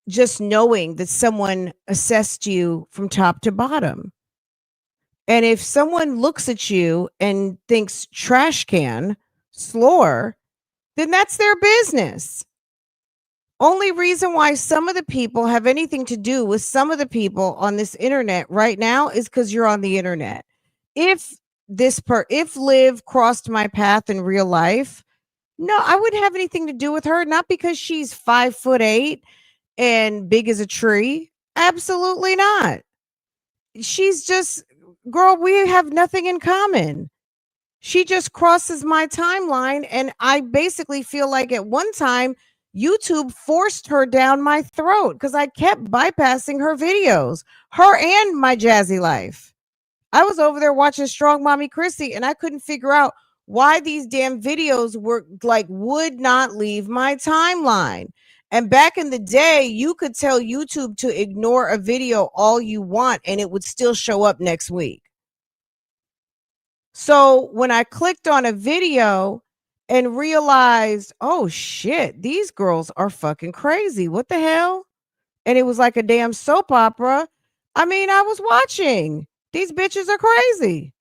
just knowing that someone assessed you from top to bottom. And if someone looks at you and thinks trash can, slore, then that's their business. Only reason why some of the people have anything to do with some of the people on this internet right now is because you're on the internet. If if Liv crossed my path in real life, no, I wouldn't have anything to do with her. Not because she's 5'8" and big as a tree. Absolutely not. She's just, girl, we have nothing in common. She just crosses my timeline, and I basically feel like at one time YouTube forced her down my throat because I kept bypassing her videos, her and my jazzy life. I was over there watching Strong Mommy Chrissy, and I couldn't figure out why these damn videos were like would not leave my timeline. And back in the day, you could tell YouTube to ignore a video all you want and it would still show up next week. So when I clicked on a video and realized, oh shit, these girls are fucking crazy. What the hell? And it was like a damn soap opera. I mean, I was watching. These bitches are crazy.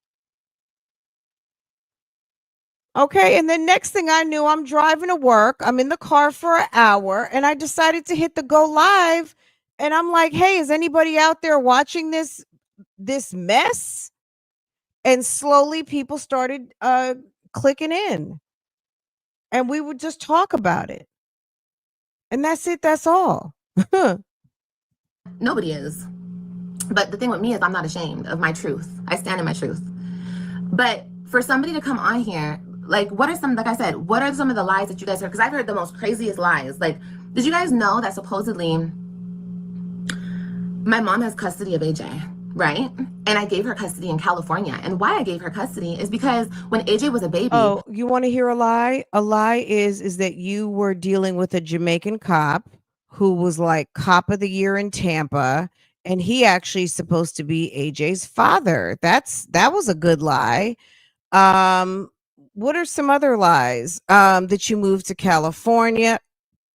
Okay. And then next thing I knew, I'm driving to work. I'm in the car for an hour and I decided to hit the go live. And I'm like, hey, is anybody out there watching this mess? And slowly people started clicking in. And we would just talk about it. And that's it. That's all. Nobody is. But the thing with me is I'm not ashamed of my truth. I stand in my truth. But for somebody to come on here, like what are some, like I said, what are some of the lies that you guys heard? Because I've heard the most craziest lies. Like, did you guys know that supposedly my mom has custody of AJ, right? And I gave her custody in California. And why I gave her custody is because when AJ was a baby. Oh, you want to hear a lie? A lie is that you were dealing with a Jamaican cop who was like cop of the year in Tampa. And he actually is supposed to be AJ's father. That was a good lie. What are some other lies? That you moved to California,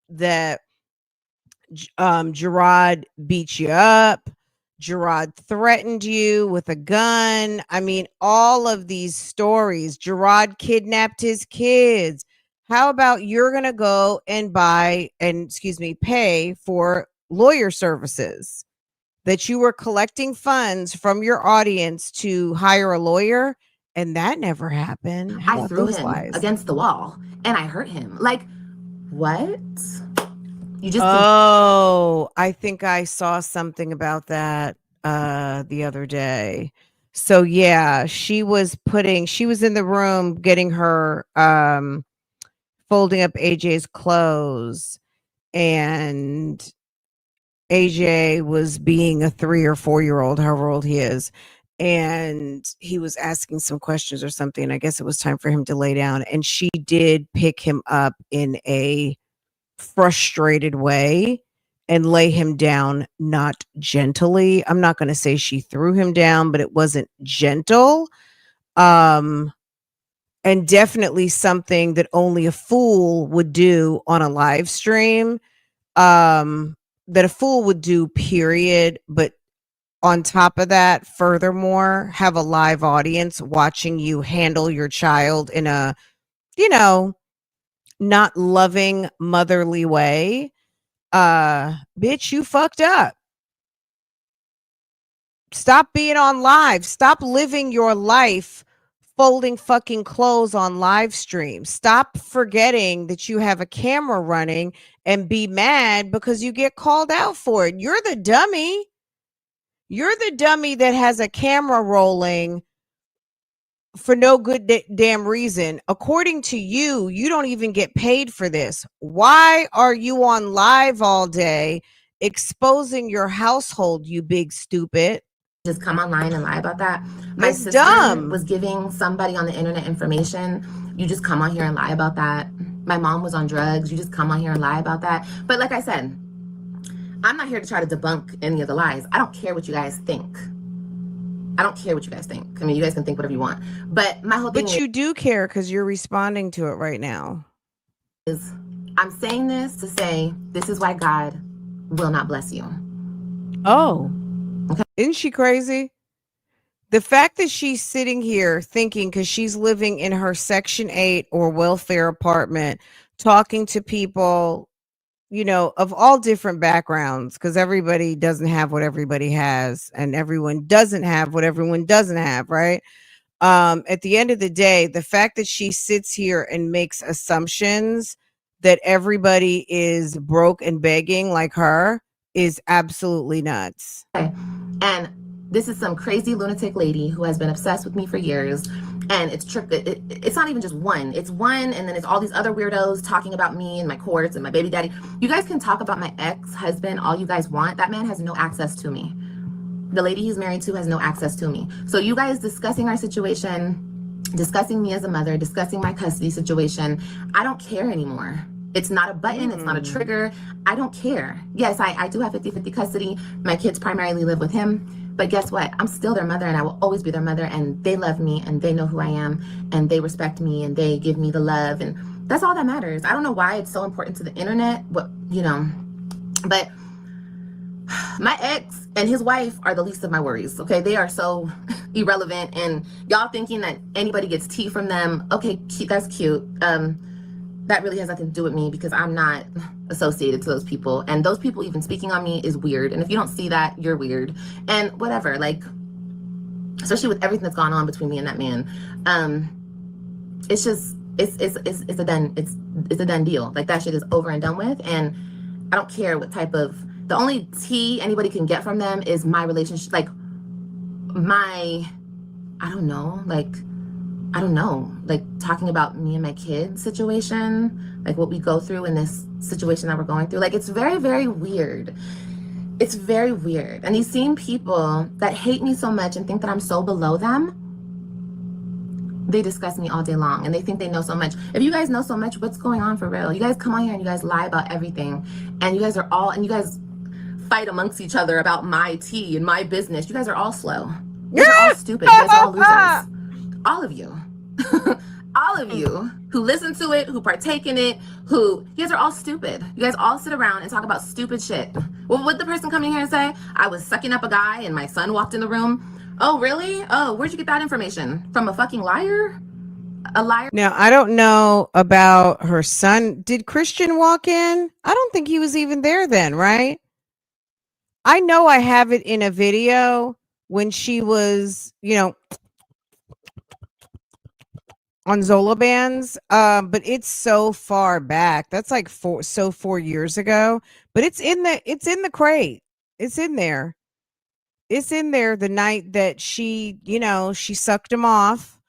that Gerard beat you up, Gerard threatened you with a gun. I mean, all of these stories. Gerard kidnapped his kids. How about you're going to go and pay for lawyer services? That you were collecting funds from your audience to hire a lawyer, and that never happened. I threw him against the wall and I hurt him. Like, what? You just I think I saw something about that the other day. So yeah, she was in the room getting her folding up AJ's clothes, and AJ was being a 3 or 4-year-old, however old he is, and he was asking some questions or something, and I guess it was time for him to lay down, and she did pick him up in a frustrated way and lay him down, not gently. I'm not going to say she threw him down, but it wasn't gentle. And definitely something that only a fool would do on a live stream. That a fool would do, period. But on top of that, furthermore, have a live audience watching you handle your child in a, not loving, motherly way. Bitch, you fucked up. Stop being on live. Stop living your life folding fucking clothes on live stream. Stop forgetting that you have a camera running and be mad because you get called out for it. You're the dummy. You're the dummy that has a camera rolling for no good damn reason. According to you, you don't even get paid for this. Why are you on live all day exposing your household, you big stupid? Just come online and lie about that. My That's sister dumb. was giving somebody on the internet information. You just come on here and lie about that. My mom was on drugs. You just come on here and lie about that. But like I said, I'm not here to try to debunk any of the lies. I don't care what you guys think. I don't care what you guys think. I mean, you guys can think whatever you want. But my whole thing But you do care because you're responding to it right now. is I'm saying this to say this is why God will not bless you. Oh. Okay. Isn't she crazy? The fact that she's sitting here thinking because she's living in her Section 8 or welfare apartment, talking to people, you know, of all different backgrounds, because everybody doesn't have what everybody has and everyone doesn't have what everyone doesn't have, right? At the end of the day, the fact that she sits here and makes assumptions that everybody is broke and begging like her is absolutely nuts. Okay. And this is some crazy lunatic lady who has been obsessed with me for years. And it's not even just one. It's one, and then it's all these other weirdos talking about me and my courts and my baby daddy. You guys can talk about my ex-husband all you guys want. That man has no access to me. The lady he's married to has no access to me. So you guys discussing our situation, discussing me as a mother, discussing my custody situation, I don't care anymore. It's not a button. It's not a trigger. I don't care. Yes, I do have 50-50 custody. My kids primarily live with him. But guess what? I'm still their mother, and I will always be their mother, and they love me, and they know who I am, and they respect me, and they give me the love, and that's all that matters. I don't know why it's so important to the internet, but my ex and his wife are the least of my worries, okay? They are so irrelevant, and y'all thinking that anybody gets tea from them, okay, that's cute. That really has nothing to do with me because I'm not associated to those people. And those people even speaking on me is weird. And if you don't see that, you're weird. And whatever, like, especially with everything that's gone on between me and that man, it's just, it's a done deal. Like, that shit is over and done with. And I don't care what type of, the only tea anybody can get from them is my relationship, like talking about me and my kids situation, like what we go through in this situation that we're going through. Like, it's very, very weird. It's very weird. And these same people that hate me so much and think that I'm so below them, they discuss me all day long and they think they know so much. If you guys know so much, what's going on for real? You guys come on here and you guys lie about everything, and you guys fight amongst each other about my tea and my business. You guys are all slow. You guys are all stupid. You guys are all losers. All of you. All of you who listen to it, who partake in it, you guys are all stupid. You guys all sit around and talk about stupid shit. Well, what the person come in here and say? I was sucking up a guy and my son walked in the room. Oh, really? Oh, where'd you get that information? From a fucking liar? A liar? Now, I don't know about her son. Did Christian walk in? I don't think he was even there then, right? I know I have it in a video when she was, you know, on Zola bands, but it's so far back. That's like 4 years ago. But it's in the crate. It's in there. It's in there the night that she, you know, she sucked him off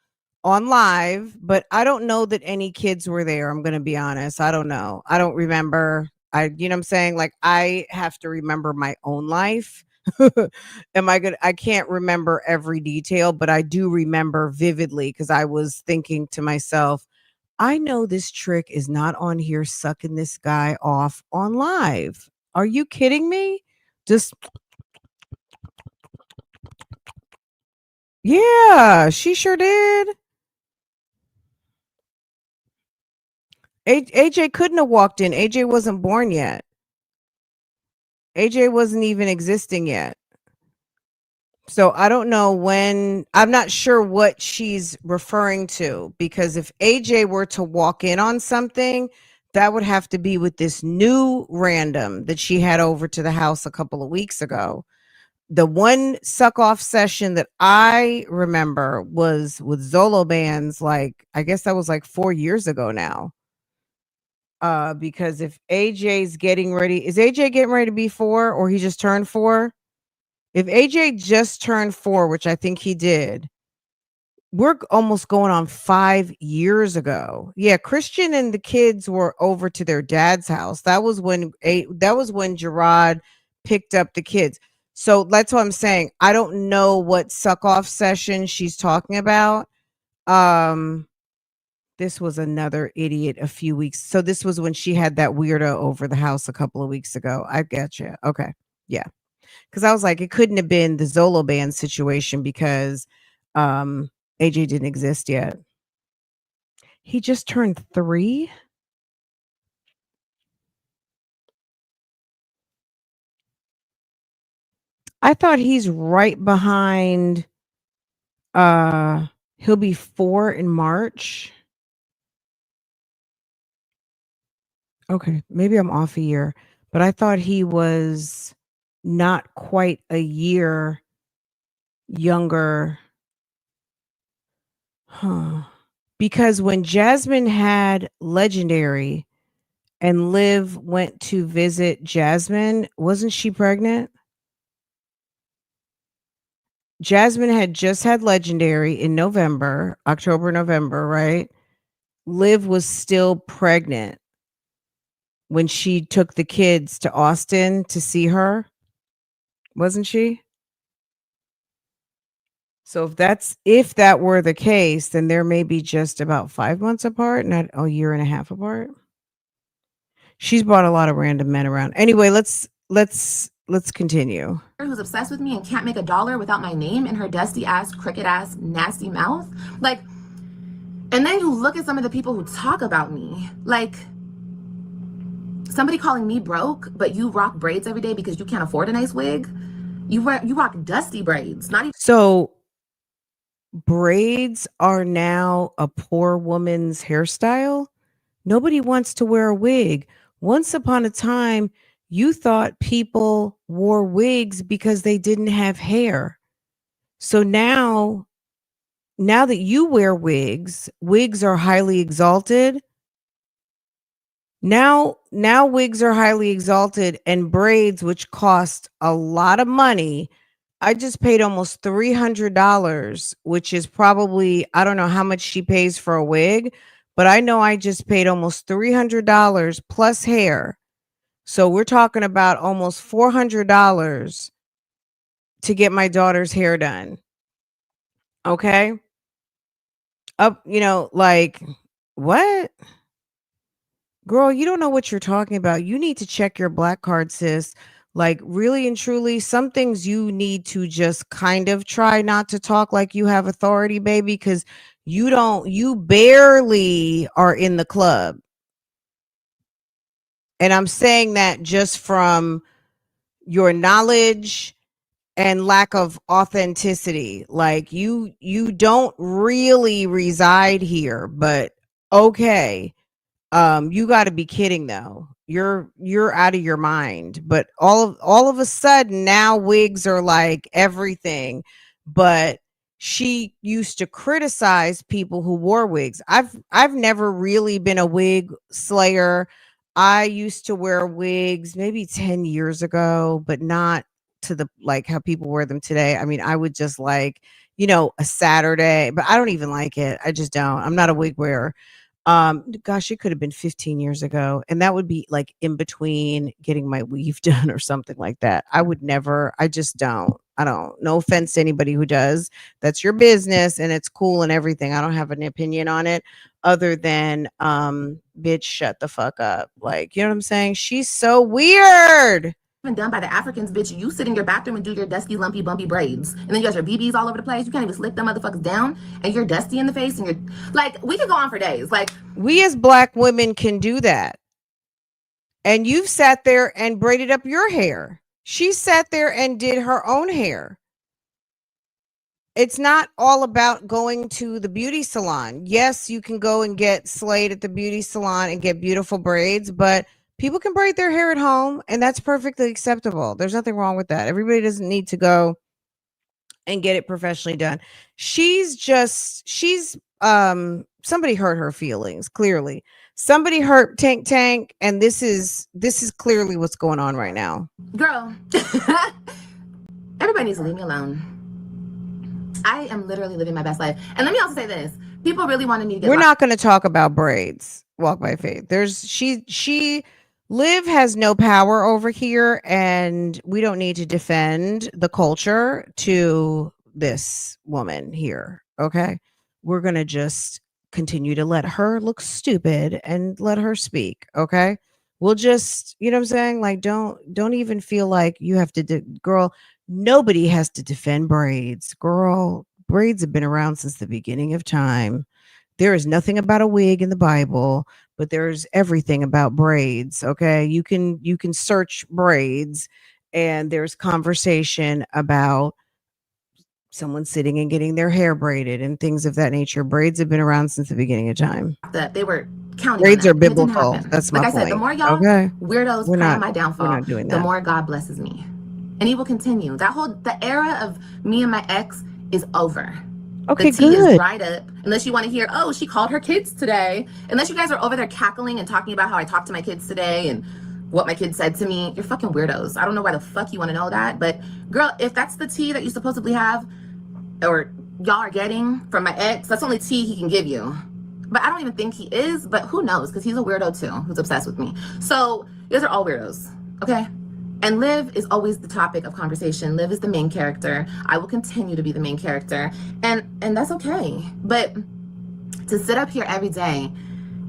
on live. But I don't know that any kids were there. I'm gonna be honest. I don't know. I don't remember. You know what I'm saying? Like, I have to remember my own life. I can't remember every detail, but I do remember vividly because I was thinking to myself, I know this trick is not on here sucking this guy off on live. Are you kidding me? Just, yeah, she sure did. AJ couldn't have walked in. AJ wasn't born yet. AJ wasn't even existing yet. So I don't know when, I'm not sure what she's referring to, because if AJ were to walk in on something, that would have to be with this new random that she had over to the house a couple of weeks ago. The one suck off session that I remember was with Zolo bands, like I guess that was like 4 years ago now. Because if AJ's getting ready, is AJ getting ready to be 4 or he just turned 4? If AJ just turned 4, which I think he did, we're almost going on 5 years ago. Yeah, Christian and the kids were over to their dad's house. That was when Gerard picked up the kids. So that's what I'm saying. I don't know what suck off session she's talking about. This was another idiot a few weeks. So this was when she had that weirdo over the house a couple of weeks ago. I get you. Okay. Yeah. Because I was like, it couldn't have been the Zolo band situation because AJ didn't exist yet. He just turned 3. I thought he's right behind he'll be 4 in March. Okay, maybe I'm off a year, but I thought he was not quite a year younger. Huh. Because when Jasmine had Legendary and Liv went to visit Jasmine, wasn't she pregnant? Jasmine had just had Legendary in November, October, November, right? Liv was still pregnant when she took the kids to Austin to see her, wasn't she? So if that were the case, then there may be just about 5 months apart, not a year and a half apart. She's brought a lot of random men around. Anyway, let's continue. Who's obsessed with me and can't make a dollar without my name in her dusty ass, crooked ass, nasty mouth. Like, and then you look at some of the people who talk about me, like somebody calling me broke, but you rock braids every day because you can't afford a nice wig. You rock dusty braids. Not even. So braids are now a poor woman's hairstyle. Nobody wants to wear a wig. Once upon a time, you thought people wore wigs because they didn't have hair. So now that you wear wigs are highly exalted. Now wigs are highly exalted, and braids, which cost a lot of money. I just paid almost $300, which is probably, I don't know how much she pays for a wig, but I know I just paid almost $300 plus hair. So we're talking about almost $400 to get my daughter's hair done. Okay. Up, like, what? Girl, you don't know what you're talking about. You need to check your black card, sis. Like, really and truly, some things you need to just kind of try not to talk like you have authority, baby, because you barely are in the club. And I'm saying that just from your knowledge and lack of authenticity. Like, you don't really reside here, but okay. You got to be kidding though. You're out of your mind. But all of a sudden now wigs are like everything. But she used to criticize people who wore wigs. I've never really been a wig slayer. I used to wear wigs maybe 10 years ago, but not to the like how people wear them today. I mean, I would just like, a Saturday, but I don't even like it. I just don't. I'm not a wig wearer. Gosh, it could have been 15 years ago, and that would be like in between getting my weave done or something like that. I just don't. I don't. No offense to anybody who does. That's your business and it's cool and everything. I don't have an opinion on it other than bitch, shut the fuck up. Like, you know what I'm saying? She's so weird. Even done by the Africans, bitch. You sit in your bathroom and do your dusty, lumpy, bumpy braids. And then you got your BBs all over the place. You can't even slip them motherfuckers down. And you're dusty in the face. And you're like, we could go on for days. Like, we as black women can do that. And you've sat there and braided up your hair. She sat there and did her own hair. it's not all about going to the beauty salon. Yes, you can go and get slayed at the beauty salon and get beautiful braids, but people can braid their hair at home, and that's perfectly acceptable. There's nothing wrong with that. Everybody doesn't need to go and get it professionally done. She's somebody hurt her feelings, clearly. Somebody hurt Tank, and this is clearly what's going on right now. Girl, everybody needs to leave me alone. I am literally living my best life. And let me also say this. People really wanted me to get We're not going to talk about braids. Walk by faith. Liv has no power over here, and we don't need to defend the culture to this woman here. Okay. We're going to just continue to let her look stupid and let her speak. Okay. We'll just, you know what I'm saying? Like, don't even feel like you have to, girl, nobody has to defend braids. Girl, braids have been around since the beginning of time. There is nothing about a wig in the Bible, but there's everything about braids. Okay. You can search braids, and there's conversation about someone sitting and getting their hair braided and things of that nature. Braids have been around since the beginning of time. that they were counting Braids on are that, and it didn't biblical. happen. That's my like I point. said, the more y'all weirdos We're pray not- on my we're downfall, not doing the that. more God blesses me. And he will continue. The era of me and my ex is over. Okay, The tea is good. dried up. Unless you want to hear, oh, she called her kids today. Unless you guys are over there cackling and talking about how I talked to my kids today and what my kids said to me. You're fucking weirdos. I don't know why the fuck you want to know that. But girl, if that's the tea that you supposedly have, or y'all are getting from my ex, that's the only tea he can give you. But I don't even think he is, but who knows? Because he's a weirdo too, who's obsessed with me. So you guys are all weirdos, okay? And Liv is always the topic of conversation. Liv is the main character. I will continue to be the main character. And that's okay. But to sit up here every day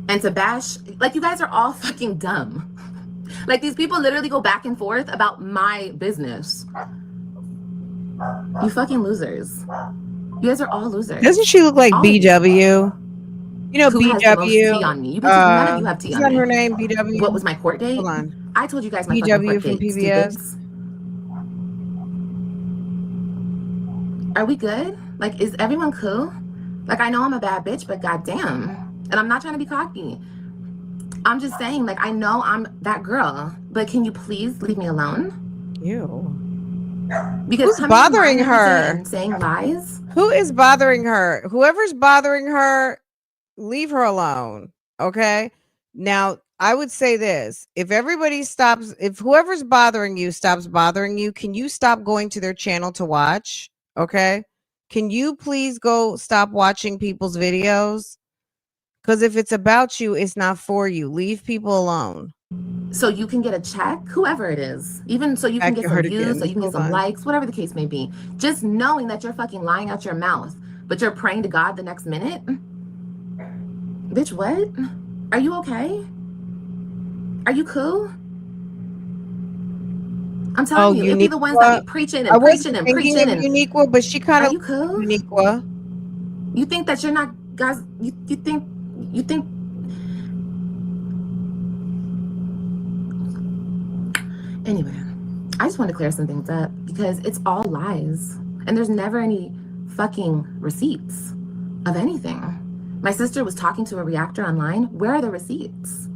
and to bash, like, you guys are all fucking dumb. Like, these people literally go back and forth about my business. You fucking losers. You guys are all losers. Doesn't she look like All of you. BW? You know, Who BW. has the most tea on me? You bitches, none of you have tea is on that me. her name, BW? What was my court date? Hold on. I told you guys my fucking BW court from date, PBS. stupids. Are we good? Like, is everyone cool? Like, I know I'm a bad bitch, but goddamn. And I'm not trying to be cocky. I'm just saying, like, I know I'm that girl, but can you please leave me alone? Ew. Because who's bothering her and saying lies? Who is bothering her? Whoever's bothering her, leave her alone. Okay. Now, I would say this: if whoever's bothering you stops bothering you, can you stop going to their channel to watch? Okay. Can you please go stop watching people's videos? Because if it's about you, it's not for you. Leave people alone. So you can get a check, whoever it is. Even so you can get some views, so you can get some likes, whatever the case may be. Just knowing that you're fucking lying out your mouth, but you're praying to God the next minute? Bitch, what? Are you okay? Are you cool? I'm telling you, it'd be the ones that be preaching and preaching and preaching and Uniqua, but she kind of. Are you cool? Uniqua. You think that you're not, guys? You think? Anyway, I just want to clear some things up because it's all lies, and there's never any fucking receipts of anything. My sister was talking to a reactor online. Where are the receipts?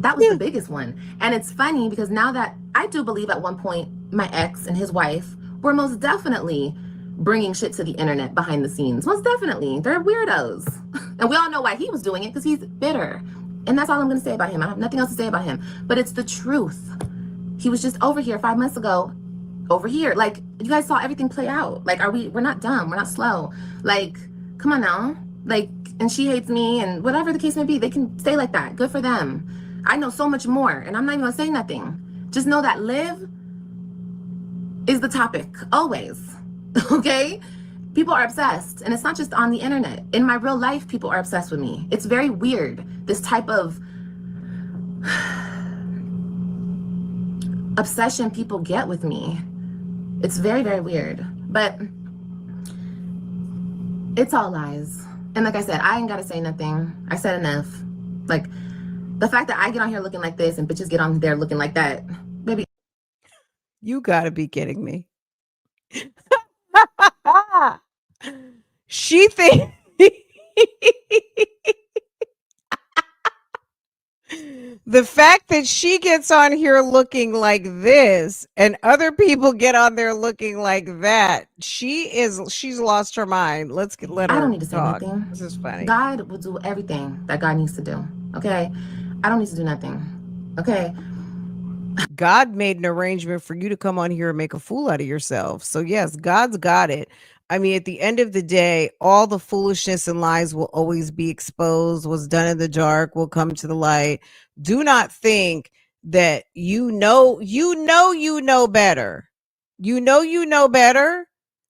That was the biggest one. And it's funny because now that I do believe at one point my ex and his wife were most definitely bringing shit to the internet behind the scenes. Most definitely. They're weirdos. And we all know why he was doing it, because he's bitter. And that's all I'm going to say about him. I have nothing else to say about him. But it's the truth. He was just over here 5 months ago. Over here. Like, you guys saw everything play out. Like, we're not dumb. We're not slow. Like, come on now. Like, and she hates me and whatever the case may be. They can stay like that. Good for them. I know so much more, and I'm not even gonna say nothing. Just know that Liv is the topic, always, okay? People are obsessed, and it's not just on the internet. In my real life, people are obsessed with me. It's very weird, this type of obsession people get with me. It's very, very weird, but it's all lies. And like I said, I ain't gotta say nothing. I said enough. Like, the fact that I get on here looking like this and bitches get on there looking like that, baby. You gotta be kidding me. She think the fact that she gets on here looking like this and other people get on there looking like that, she's lost her mind. Let I don't her need to say talk. nothing. This is funny. God will do everything that God needs to do. Okay? I don't need to do nothing. Okay? God made an arrangement for you to come on here and make a fool out of yourself. So yes, God's got it. I mean, at the end of the day, all the foolishness and lies will always be exposed. What's done in the dark will come to the light. Do not think that you know better. You know better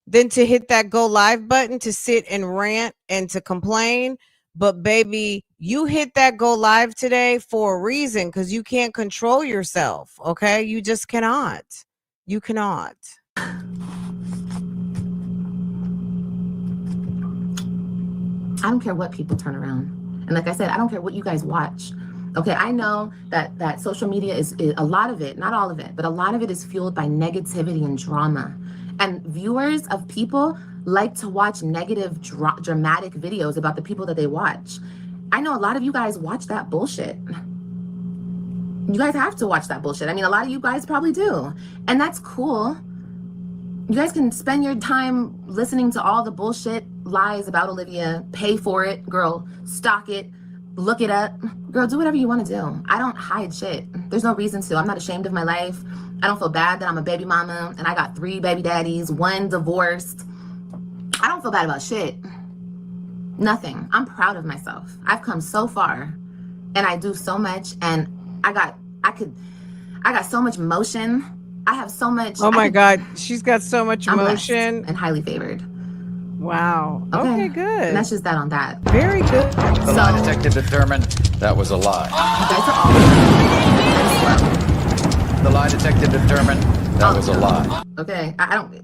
than to hit that go live button to sit and rant and to complain. But baby, you hit that go live today for a reason, because you can't control yourself. Okay. You just cannot. You cannot. I don't care what people turn around. And like I said, I don't care what you guys watch. Okay, I know that social media is a lot of it, not all of it, but a lot of it is fueled by negativity and drama. And viewers of people like to watch negative, dramatic videos about the people that they watch. I know a lot of you guys watch that bullshit. You guys have to watch that bullshit. I mean, a lot of you guys probably do. And that's cool. You guys can spend your time listening to all the bullshit lies about Olivia, pay for it, girl, stock it, look it up. Girl, do whatever you want to do. I don't hide shit. There's no reason to. I'm not ashamed of my life. I don't feel bad that I'm a baby mama and I got 3 baby daddies, 1 divorced. I don't feel bad about shit. Nothing. I'm proud of myself. I've come so far and I do so much, and I got so much motion. I have so much. Oh my God. She's got so much I'm motion. and highly favored. Wow. Okay, good. And that's just that on that. Very good. The lie detective determined that was a lie. You guys are all The lie detective determined that was a lie. okay. I don't.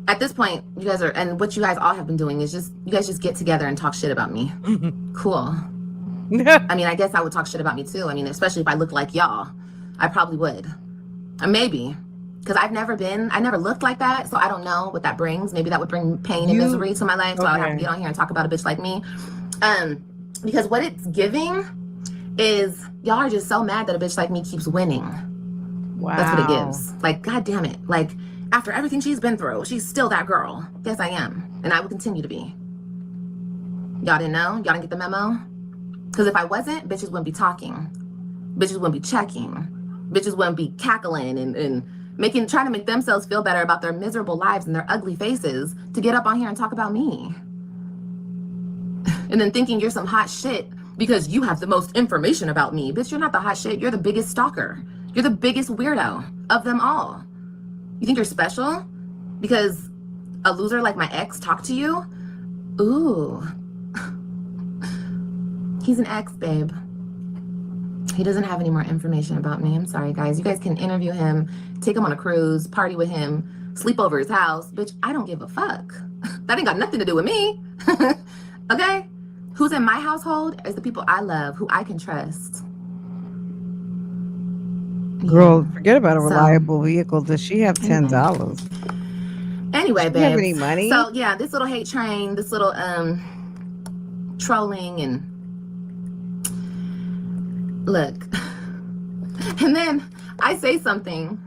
At this point, you guys are, and what you guys all have been doing is you guys just get together and talk shit about me. Cool. I mean, I guess I would talk shit about me too. I mean, especially if I looked like y'all, I probably would. Maybe. Because I never looked like that, so I don't know what that brings. Maybe that would bring pain and misery to my life, so I would have to get on here and talk about a bitch like me. Because what it's giving is y'all are just so mad that a bitch like me keeps winning. Wow. That's what it gives. Like, God damn it. Like, after everything she's been through, she's still that girl. Yes, I am. And I will continue to be. Y'all didn't know? Y'all didn't get the memo? Because if I wasn't, bitches wouldn't be talking. Bitches wouldn't be checking. Bitches wouldn't be cackling and trying to make themselves feel better about their miserable lives and their ugly faces to get up on here and talk about me. And then thinking you're some hot shit because you have the most information about me. Bitch, you're not the hot shit. You're the biggest stalker. You're the biggest weirdo of them all. You think you're special because a loser like my ex talked to you? Ooh. He's an ex, babe. He doesn't have any more information about me. I'm sorry, guys. You guys can interview him, take him on a cruise, party with him, sleep over his house. Bitch, I don't give a fuck. That ain't got nothing to do with me. Okay? Who's in my household is the people I love, who I can trust. Girl, forget about a reliable vehicle. Does she have $10? Anyway, babe. Have any money? So yeah, this little hate train, this little trolling and look. And then I say something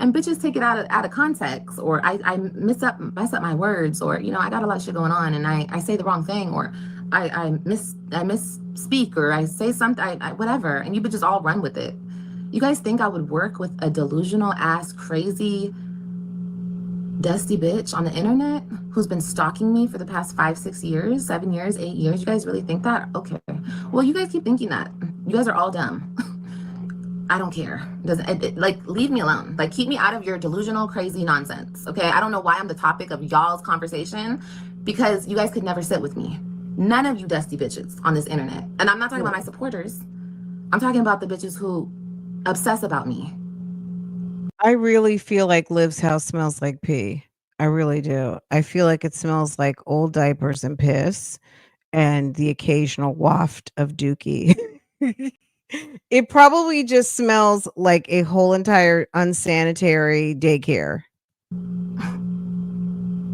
and bitches take it out of context, or I mess up my words, or you know, I got a lot of shit going on and I say the wrong thing, or I misspeak, or I say something, whatever, and you bitches all run with it. You guys think I would work with a delusional ass, crazy, dusty bitch on the internet who's been stalking me for the past 5, 6 years, 7 years, 8 years? You guys really think that? Okay. Well, you guys keep thinking that. You guys are all dumb. I don't care. Like, leave me alone. Like, keep me out of your delusional, crazy nonsense. Okay? I don't know why I'm the topic of y'all's conversation, because you guys could never sit with me. None of you dusty bitches on this internet. And I'm not talking about my supporters. I'm talking about the bitches who obsess about me. I really feel like Liv's house smells like pee. I really do. I feel like it smells like old diapers and piss and the occasional waft of dookie. It probably just smells like a whole entire unsanitary daycare.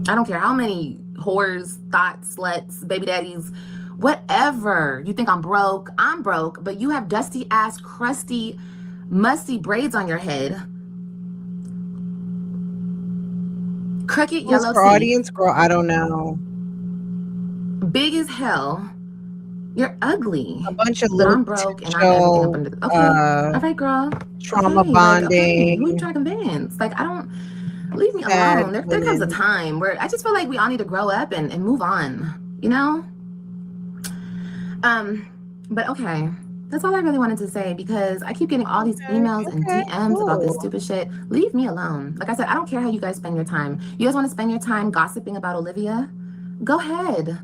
I don't care how many whores, thoughts, sluts, baby daddies, whatever. You think I'm broke, but you have dusty ass, crusty, musty braids on your head, crooked yellow For teeth, audience, girl, I don't know. big as hell. You're ugly. A bunch of But little I'm broke and I'm everything up under the... Okay. All right, girl. trauma Okay, bonding. who you trying to convince? Like, I don't... Leave me Sad alone. There comes a women. time where I just feel like we all need to grow up and move on, you know? But okay. That's all I really wanted to say, because I keep getting all these emails and DMs about this stupid shit. Leave me alone. Like I said, I don't care how you guys spend your time. You guys want to spend your time gossiping about Olivia? Go ahead.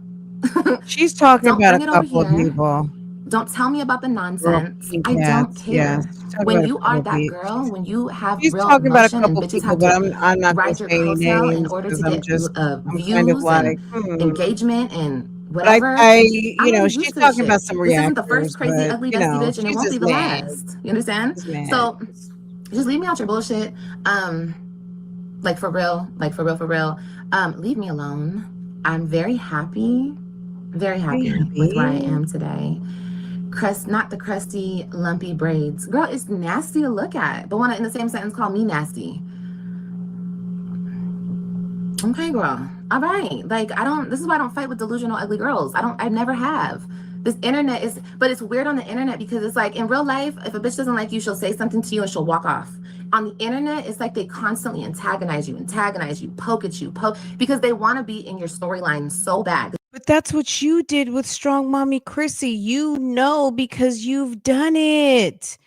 She's talking Don't about bring a it over couple of here. people. Don't tell me about the nonsense. Girl, I don't care. Yes. When you are that girl, when you have She's real talking about a emotion and couple bitches people, have but to I'm not going ride to your say any coattail in names order because to get I'm kind of views like, and engagement and But whatever, you I'm know, already she's used to this talking about shit. some This isn't the reactors, first crazy, but ugly, you dusty know, bitch, and it she's won't be just the mad. last. You understand? She's mad. So just leave me out your bullshit. Like for real, leave me alone. I'm very happy with where I am today. Not the crusty, lumpy braids. Girl, it's nasty to look at. But wanna in the same sentence call me nasty. Okay, girl. All right. Like, this is why I don't fight with delusional, ugly girls. I never have. This internet is, but it's weird on the internet because it's like in real life, if a bitch doesn't like you, she'll say something to you and she'll walk off. On the internet, it's like they constantly antagonize you, poke at you, because they want to be in your storyline so bad. But that's what you did with Strong Mommy Chrissy. You know, because you've done it.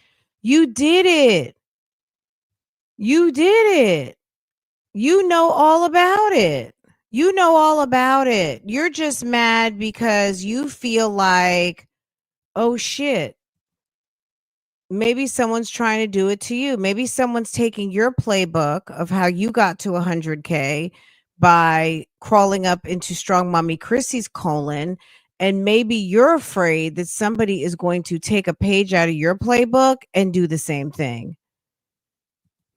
You did it. You did it. You know all about it. You know all about it. You're just mad because you feel like, oh shit, maybe someone's trying to do it to you. Maybe someone's taking your playbook of how you got to 100K by crawling up into Strong Mommy Chrissy's colon. And maybe you're afraid that somebody is going to take a page out of your playbook and do the same thing.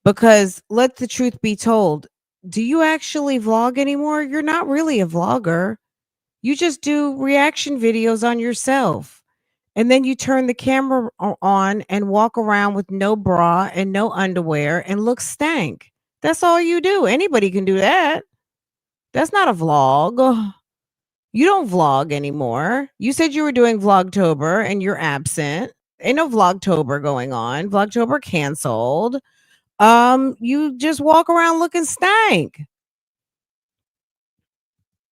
Because let the truth be told, do you actually vlog anymore? You're not really a vlogger. You just do reaction videos on yourself. And then you turn the camera on and walk around with no bra and no underwear and look stank. That's all you do. Anybody can do that. That's not a vlog. You don't vlog anymore. You said you were doing Vlogtober and you're absent. Ain't no Vlogtober going on. Vlogtober canceled. You just walk around looking stank.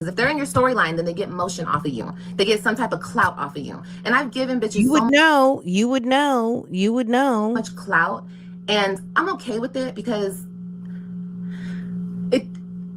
If they're in your storyline, then they get motion off of you. They get some type of clout off of you. And I've given bitches You would know. Much clout, and I'm okay with it because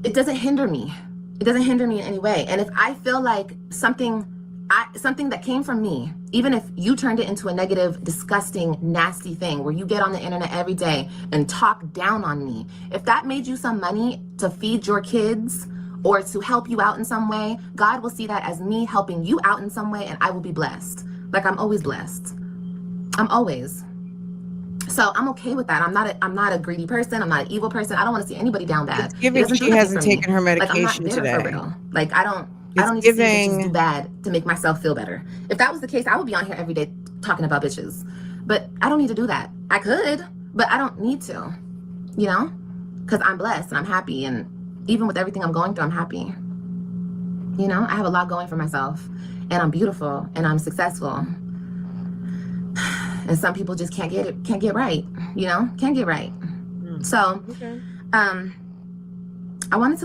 it doesn't hinder me. It doesn't hinder me in any way. And if I feel like something that came from me, even if you turned it into a negative, disgusting, nasty thing where you get on the internet every day and talk down on me, if that made you some money to feed your kids or to help you out in some way, God will see that as me helping you out in some way, and I will be blessed. Like I'm always blessed. I'm always. So I'm okay with that. I'm not a greedy person. I'm not an evil person. I don't want to see anybody down bad. She hasn't taken her medication like, I'm not today. For real. Like I don't need to see bitches do bad to make myself feel better. If that was the case, I would be on here every day talking about bitches. But I don't need to do that. I could, but I don't need to. You know? Because I'm blessed and I'm happy, and even with everything I'm going through, I'm happy. You know, I have a lot going for myself, and I'm beautiful, and I'm successful. And some people just can't get right, you know, can't get right. So, I wanted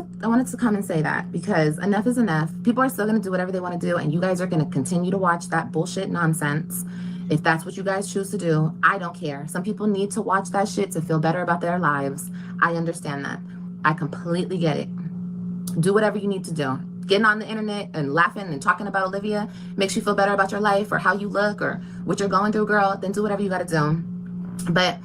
to come and say that because enough is enough. People are still going to do whatever they want to do, and you guys are going to continue to watch that bullshit nonsense. If that's what you guys choose to do, I don't care. Some people need to watch that shit to feel better about their lives. I understand that. I completely get it. Do whatever you need to do. Getting on the internet and laughing and talking about Olivia makes you feel better about your life or how you look or what you're going through, girl, then do whatever you got to do. But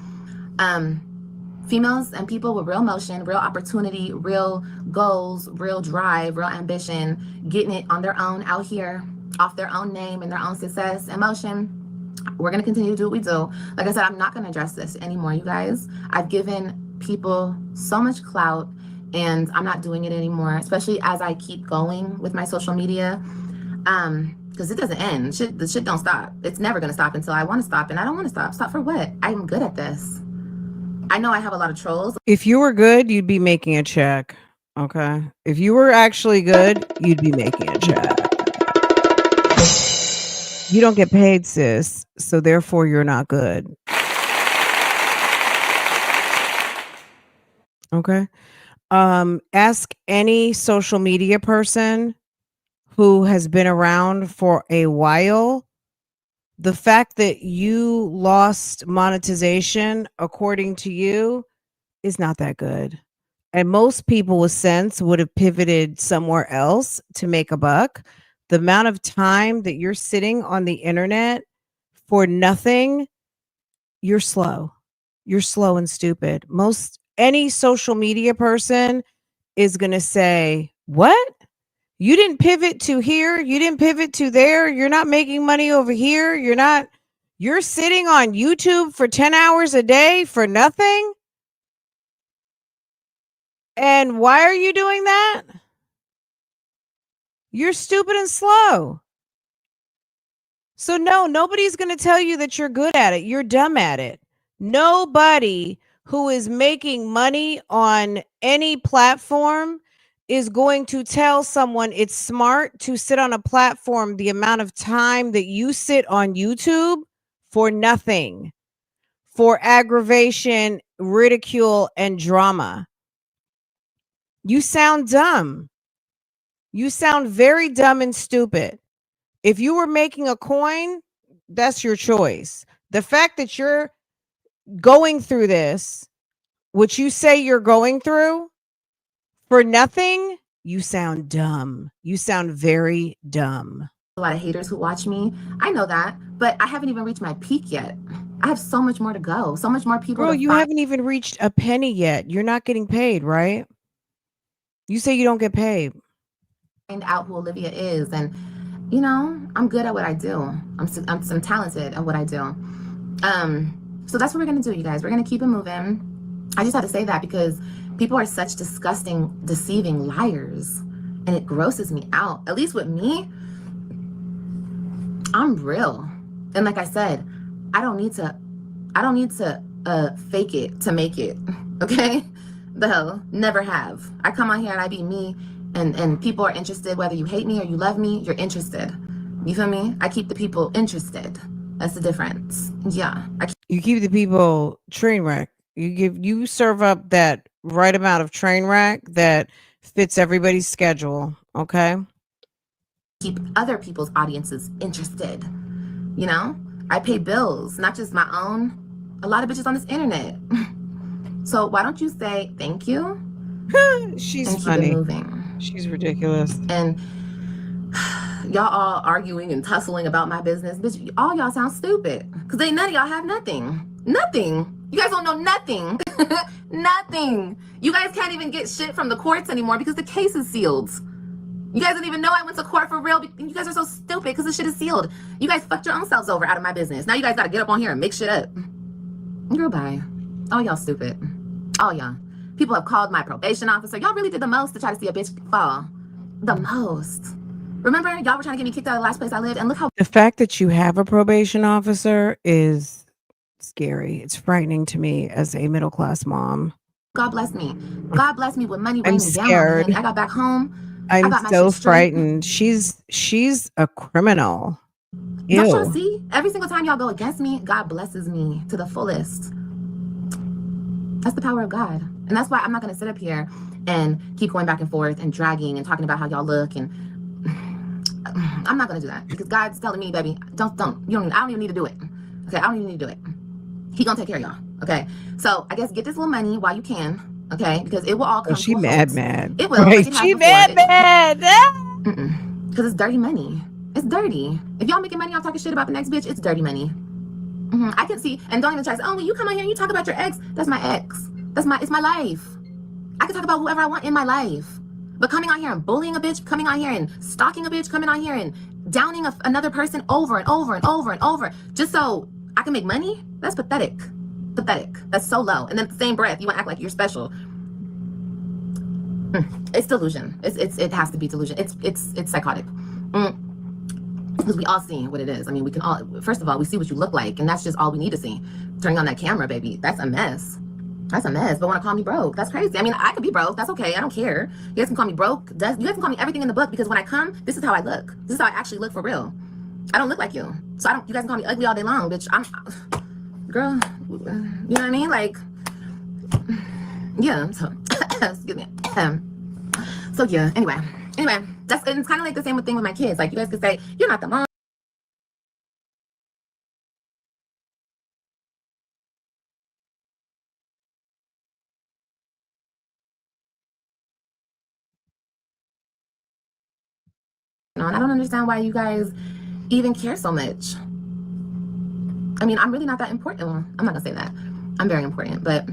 females and people with real motion, real opportunity, real goals, real drive, real ambition, getting it on their own out here, off their own name and their own success and motion, we're going to continue to do what we do. Like I said, I'm not going to address this anymore, you guys. I've given people so much clout and I'm not doing it anymore, especially as I keep going with my social media. Because it doesn't end. The shit don't stop. It's never gonna stop until I want to stop, and I don't want to stop. Stop for what? I'm good at this. I know I have a lot of trolls. If you were good, you'd be making a check. Okay. If you were actually good, you'd be making a check. You don't get paid, sis. So therefore you're not good. Okay. Ask any social media person who has been around for a while. The fact that you lost monetization, according to you, is not that good. And most people with sense would have pivoted somewhere else to make a buck. The amount of time that you're sitting on the internet for nothing, you're slow. You're slow and stupid. Any social media person is going to say, "What? You didn't pivot to here, you didn't pivot to there, you're not making money over here, you're sitting on YouTube for 10 hours a day for nothing? And why are you doing that? You're stupid and slow." So no, nobody's going to tell you that you're good at it. You're dumb at it. Nobody who is making money on any platform is going to tell someone it's smart to sit on a platform the amount of time that you sit on YouTube for nothing, for aggravation, ridicule, and drama. You sound dumb. You sound very dumb and stupid. If you were making a coin, that's your choice. The fact that you're going through this, which you say you're going through for nothing, you sound dumb. You sound very dumb. A lot of haters who watch me. I know that, but I haven't even reached my peak yet. I have so much more to go. So much more people. Bro, you haven't even reached a penny yet. You're not getting paid, right? You say you don't get paid. Find out who Olivia is, and you know, I'm good at what I do. I'm talented at what I do. So that's what we're gonna do, you guys. We're gonna keep it moving. I just had to say that because people are such disgusting, deceiving liars, and it grosses me out. At least with me, I'm real. And like I said, I don't need to fake it to make it. Okay? The hell, never have. I come on here and I be me, and people are interested. Whether you hate me or you love me, you're interested. You feel me? I keep the people interested. That's the difference. Yeah. You keep the people train wreck. You serve up that right amount of train wreck that fits everybody's schedule. Okay. Keep other people's audiences interested. You know, I pay bills, not just my own. A lot of bitches on this internet. So why don't you say thank you? She's and funny. Keep it moving. She's ridiculous. And y'all all arguing and tussling about my business. Bitch, all y'all sound stupid. Because ain't none of y'all have nothing. Nothing. You guys don't know nothing. Nothing. You guys can't even get shit from the courts anymore because the case is sealed. You guys didn't even know I went to court for real. You guys are so stupid because the shit is sealed. You guys fucked your own selves over out of my business. Now you guys got to get up on here and make shit up. Girl, bye. All y'all stupid. All y'all. People have called my probation officer. Y'all really did the most to try to see a bitch fall. The most. Remember, y'all were trying to get me kicked out of the last place I lived, and look how— The fact that you have a probation officer is scary. It's frightening to me as a middle-class mom. God bless me. God bless me with money I'm raining down scared. on me. I got back home. I'm got my so shit straight. frightened. She's a criminal. Ew. Don't y'all see? Every single time y'all go against me, God blesses me to the fullest. That's the power of God. And that's why I'm not going to sit up here and keep going back and forth and dragging and talking about how y'all look. And I'm not going to do that because God's telling me, baby, I don't even need to do it. Okay, I don't even need to do it. He going to take care of y'all. Okay, so I guess get this little money while you can. Okay, because it will all come. She mad. It will. Right. Like She mad. Because it's dirty money. It's dirty. If y'all making money off talking shit about the next bitch, it's dirty money. I can see, and don't even try to say, oh, when you come on here and you talk about your ex, that's my ex. It's my life. I can talk about whoever I want in my life. But coming on here and bullying a bitch, coming on here and stalking a bitch, coming on here and downing another person over and over and over and over, just so I can make money, that's pathetic. Pathetic. That's so low. And then at the same breath, you want to act like you're special. It's delusion. It has to be delusion. It's psychotic. Because we all see what it is. I mean, we can all, first of all, we see what you look like, and that's just all we need to see. Turning on that camera, baby, that's a mess. That's a mess. But want to call me broke? That's crazy. I mean, I could be broke. That's okay. I don't care. You guys can call me broke. You guys can call me everything in the book, because when I come, this is how I look. This is how I actually look for real. I don't look like you. So you guys can call me ugly all day long, bitch. Girl, you know what I mean? Like, yeah. So, excuse me. So yeah. Anyway, it's kind of like the same thing with my kids. Like, you guys could say, you're not the mom. And I don't understand why you guys even care so much. I mean, I'm really not that important. Well, I'm not gonna say that. I'm very important, but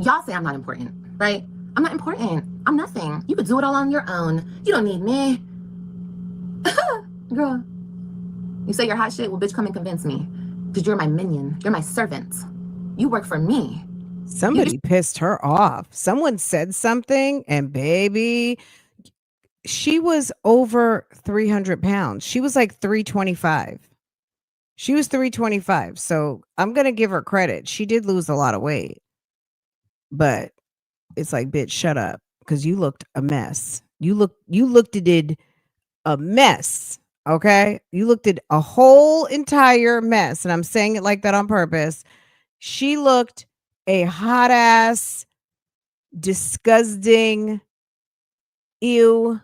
y'all say I'm not important, right? I'm not important. I'm nothing. You could do it all on your own. You don't need me. Girl, you say you're hot shit? Well, bitch, come and convince me. Because you're my minion. You're my servant. You work for me. Somebody pissed her off. Someone said something, and baby, she was over 300 pounds. She was like 325. She was 325. So I'm going to give her credit. She did lose a lot of weight. But it's like, bitch, shut up. Because you looked a mess. You looked at it a mess. Okay? You looked at a whole entire mess. And I'm saying it like that on purpose. She looked a hot ass, disgusting, ew.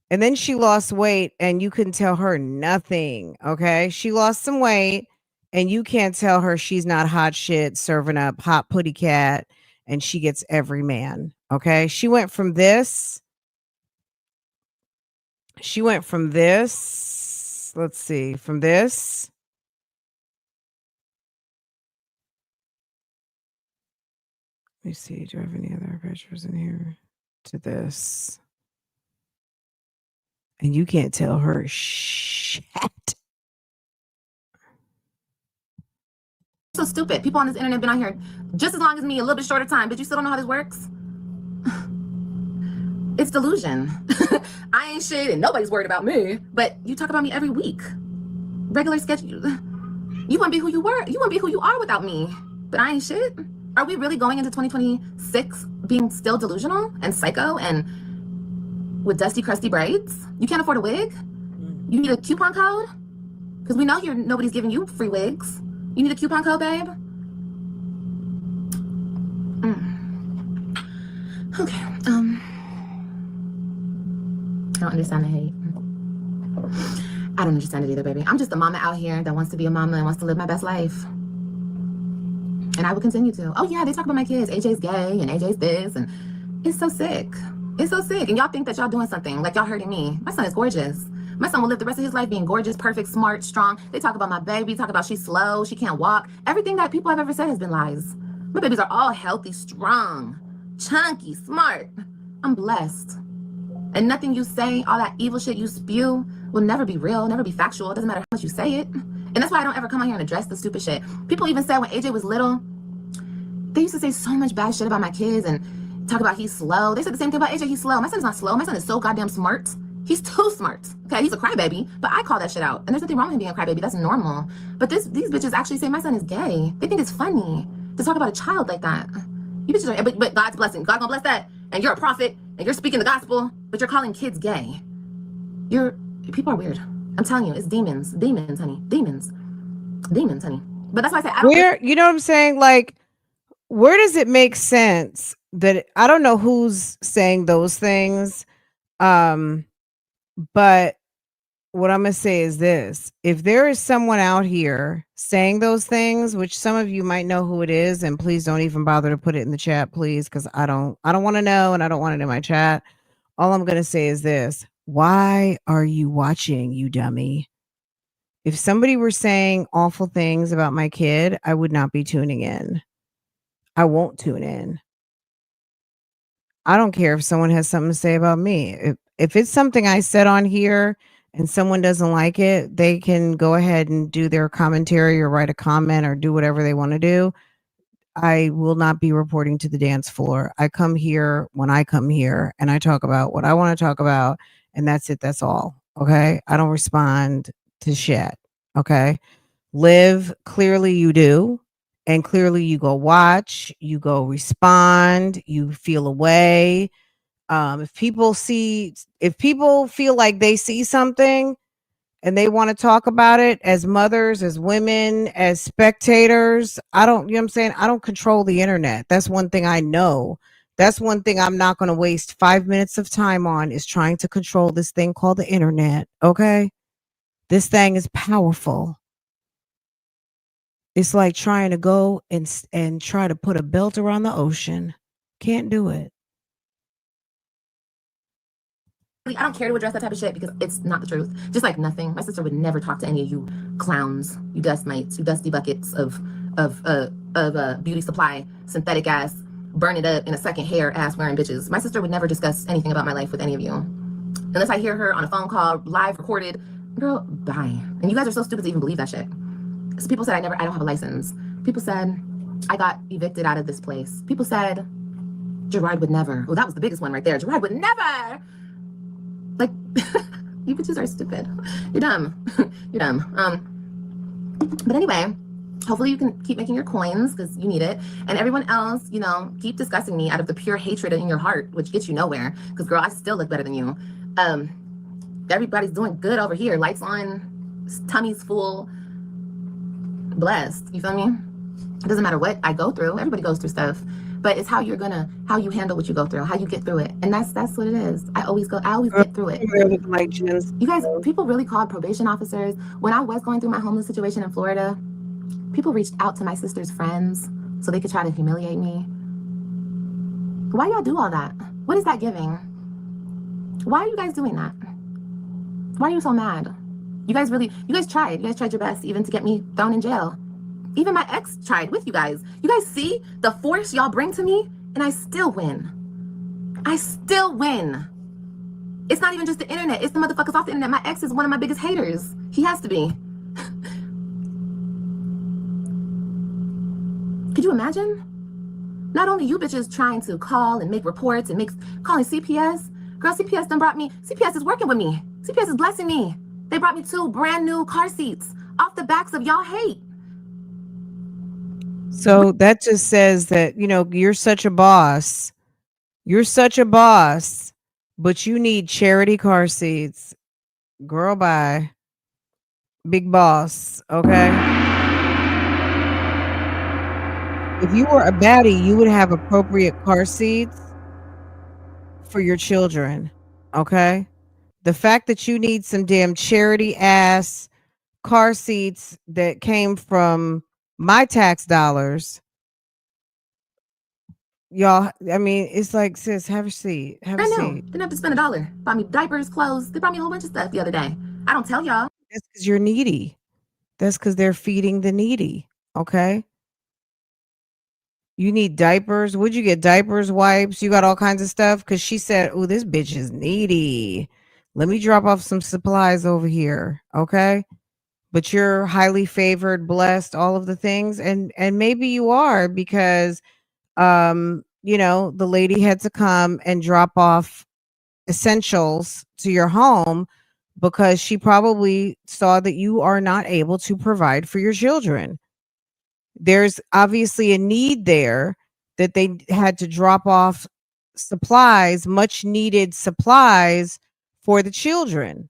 And then she lost weight and you couldn't tell her nothing. Okay. She lost some weight and you can't tell her she's not hot shit serving up hot putty cat and she gets every man. Okay. She went from this. Let's see, from this. Let me see. Do I have any other pictures in here? To this. And you can't tell her shit. So stupid. People on this internet been on here just as long as me, a little bit shorter time, but you still don't know how this works? It's delusion. I ain't shit and nobody's worried about me, but you talk about me every week. Regular sketch. You wouldn't be who you were. You wouldn't be who you are without me, but I ain't shit. Are we really going into 2026 being still delusional and psycho and with dusty, crusty braids? You can't afford a wig? You need a coupon code? Because we know here nobody's giving you free wigs. You need a coupon code, babe? Okay, I don't understand the hate. I don't understand it either, baby. I'm just a mama out here that wants to be a mama and wants to live my best life. And I will continue to. Oh yeah, they talk about my kids. AJ's gay and AJ's this, and it's so sick. It's so sick. And y'all think that y'all doing something, like y'all hurting me. My son is gorgeous. My son will live the rest of his life being gorgeous, perfect, smart, strong. They talk about my baby, talk about she's slow, she can't walk. Everything that people have ever said has been lies. My babies are all healthy, strong, chunky, smart. I'm blessed. And nothing you say, all that evil shit you spew, will never be real, never be factual. It doesn't matter how much you say it. And that's why I don't ever come on here and address the stupid shit. People even said when AJ was little, they used to say so much bad shit about my kids and talk about he's slow. They said the same thing about AJ, he's slow. My son is not slow. My son is so goddamn smart. He's too smart. Okay, he's a crybaby, but I call that shit out. And there's nothing wrong with him being a crybaby. That's normal. But these bitches actually say my son is gay. They think it's funny to talk about a child like that. You bitches are, but God's blessing. God gonna bless that. And you're a prophet and you're speaking the gospel, but you're calling kids gay. People are weird. I'm telling you, it's demons. Demons, honey. Demons, honey. But that's why I say I don't. You know what I'm saying? Like, where does it make sense that I don't know who's saying those things? But what I'm gonna say is this: if there is someone out here saying those things, which some of you might know who it is, and please don't even bother to put it in the chat, please, because I don't want to know, and I don't want it in my chat. All I'm gonna say is this: why are you watching, you dummy? If somebody were saying awful things about my kid, I would not be tuning in. I won't tune in. I don't care if someone has something to say about me. If it's something I said on here and someone doesn't like it, they can go ahead and do their commentary or write a comment or do whatever they want to do. I will not be reporting to the dance floor. I come here when I come here and I talk about what I want to talk about, and that's it. That's all. Okay. I don't respond to shit. Okay. Live, clearly you do. And clearly you go watch, you go respond, you feel away. If people feel like they see something and they want to talk about it as mothers, as women, as spectators, I don't, you know what I'm saying? I don't control the internet. That's one thing I know. That's one thing I'm not going to waste 5 minutes of time on, is trying to control this thing called the internet. Okay. This thing is powerful. It's like trying to go and try to put a belt around the ocean. Can't do it. I don't care to address that type of shit because it's not the truth. Just like nothing. My sister would never talk to any of you clowns, you dust mites, you dusty buckets of beauty supply, synthetic ass, burn it up in a second hair ass wearing bitches. My sister would never discuss anything about my life with any of you. Unless I hear her on a phone call, live recorded. Girl, bye. And you guys are so stupid to even believe that shit. So people said I don't have a license. People said I got evicted out of this place. People said Gerard would never. Oh, that was the biggest one right there. Gerard would never. Like, you bitches are stupid. You're dumb. You're dumb. But anyway, hopefully you can keep making your coins because you need it. And everyone else, you know, keep discussing me out of the pure hatred in your heart, which gets you nowhere. Because girl, I still look better than you. Everybody's doing good over here. Lights on, tummies full, blessed. You feel me? It doesn't matter what I go through. Everybody goes through stuff. But it's how you handle what you go through, how you get through it. And that's what it is. I always get through it. You guys, people really called probation officers. When I was going through my homeless situation in Florida, people reached out to my sister's friends so they could try to humiliate me. Why y'all do all that? What is that giving? Why are you guys doing that? Why are you so mad? You guys tried. You guys tried your best even to get me thrown in jail. Even my ex tried with you guys. You guys see the force y'all bring to me, and I still win. I still win. It's not even just the internet. It's the motherfuckers off the internet. My ex is one of my biggest haters. He has to be. Could you imagine? Not only you bitches trying to call and make reports and calling CPS. Girl, CPS done brought me. CPS is working with me. CPS is blessing me. They brought me 2 brand new car seats off the backs of y'all hate. So that just says that, you know, you're such a boss. You're such a boss, but you need charity car seats. Girl, bye. Big boss, okay? If you were a baddie, you would have appropriate car seats for your children, okay? The fact that you need some damn charity ass car seats that came from my tax dollars, y'all, I mean, it's like, sis, have a seat. Have a seat. Didn't have to spend $1. Bought me diapers, clothes. They brought me a whole bunch of stuff the other day. I don't tell y'all. That's because you're needy. That's because they're feeding the needy. Okay. You need diapers. Would you get diapers, wipes? You got all kinds of stuff. Because she said, oh, this bitch is needy. Let me drop off some supplies over here. Okay. But you're highly favored, blessed, all of the things. And maybe you are because you know, the lady had to come and drop off essentials to your home because she probably saw that you are not able to provide for your children. There's obviously a need there that they had to drop off supplies, much needed supplies for the children.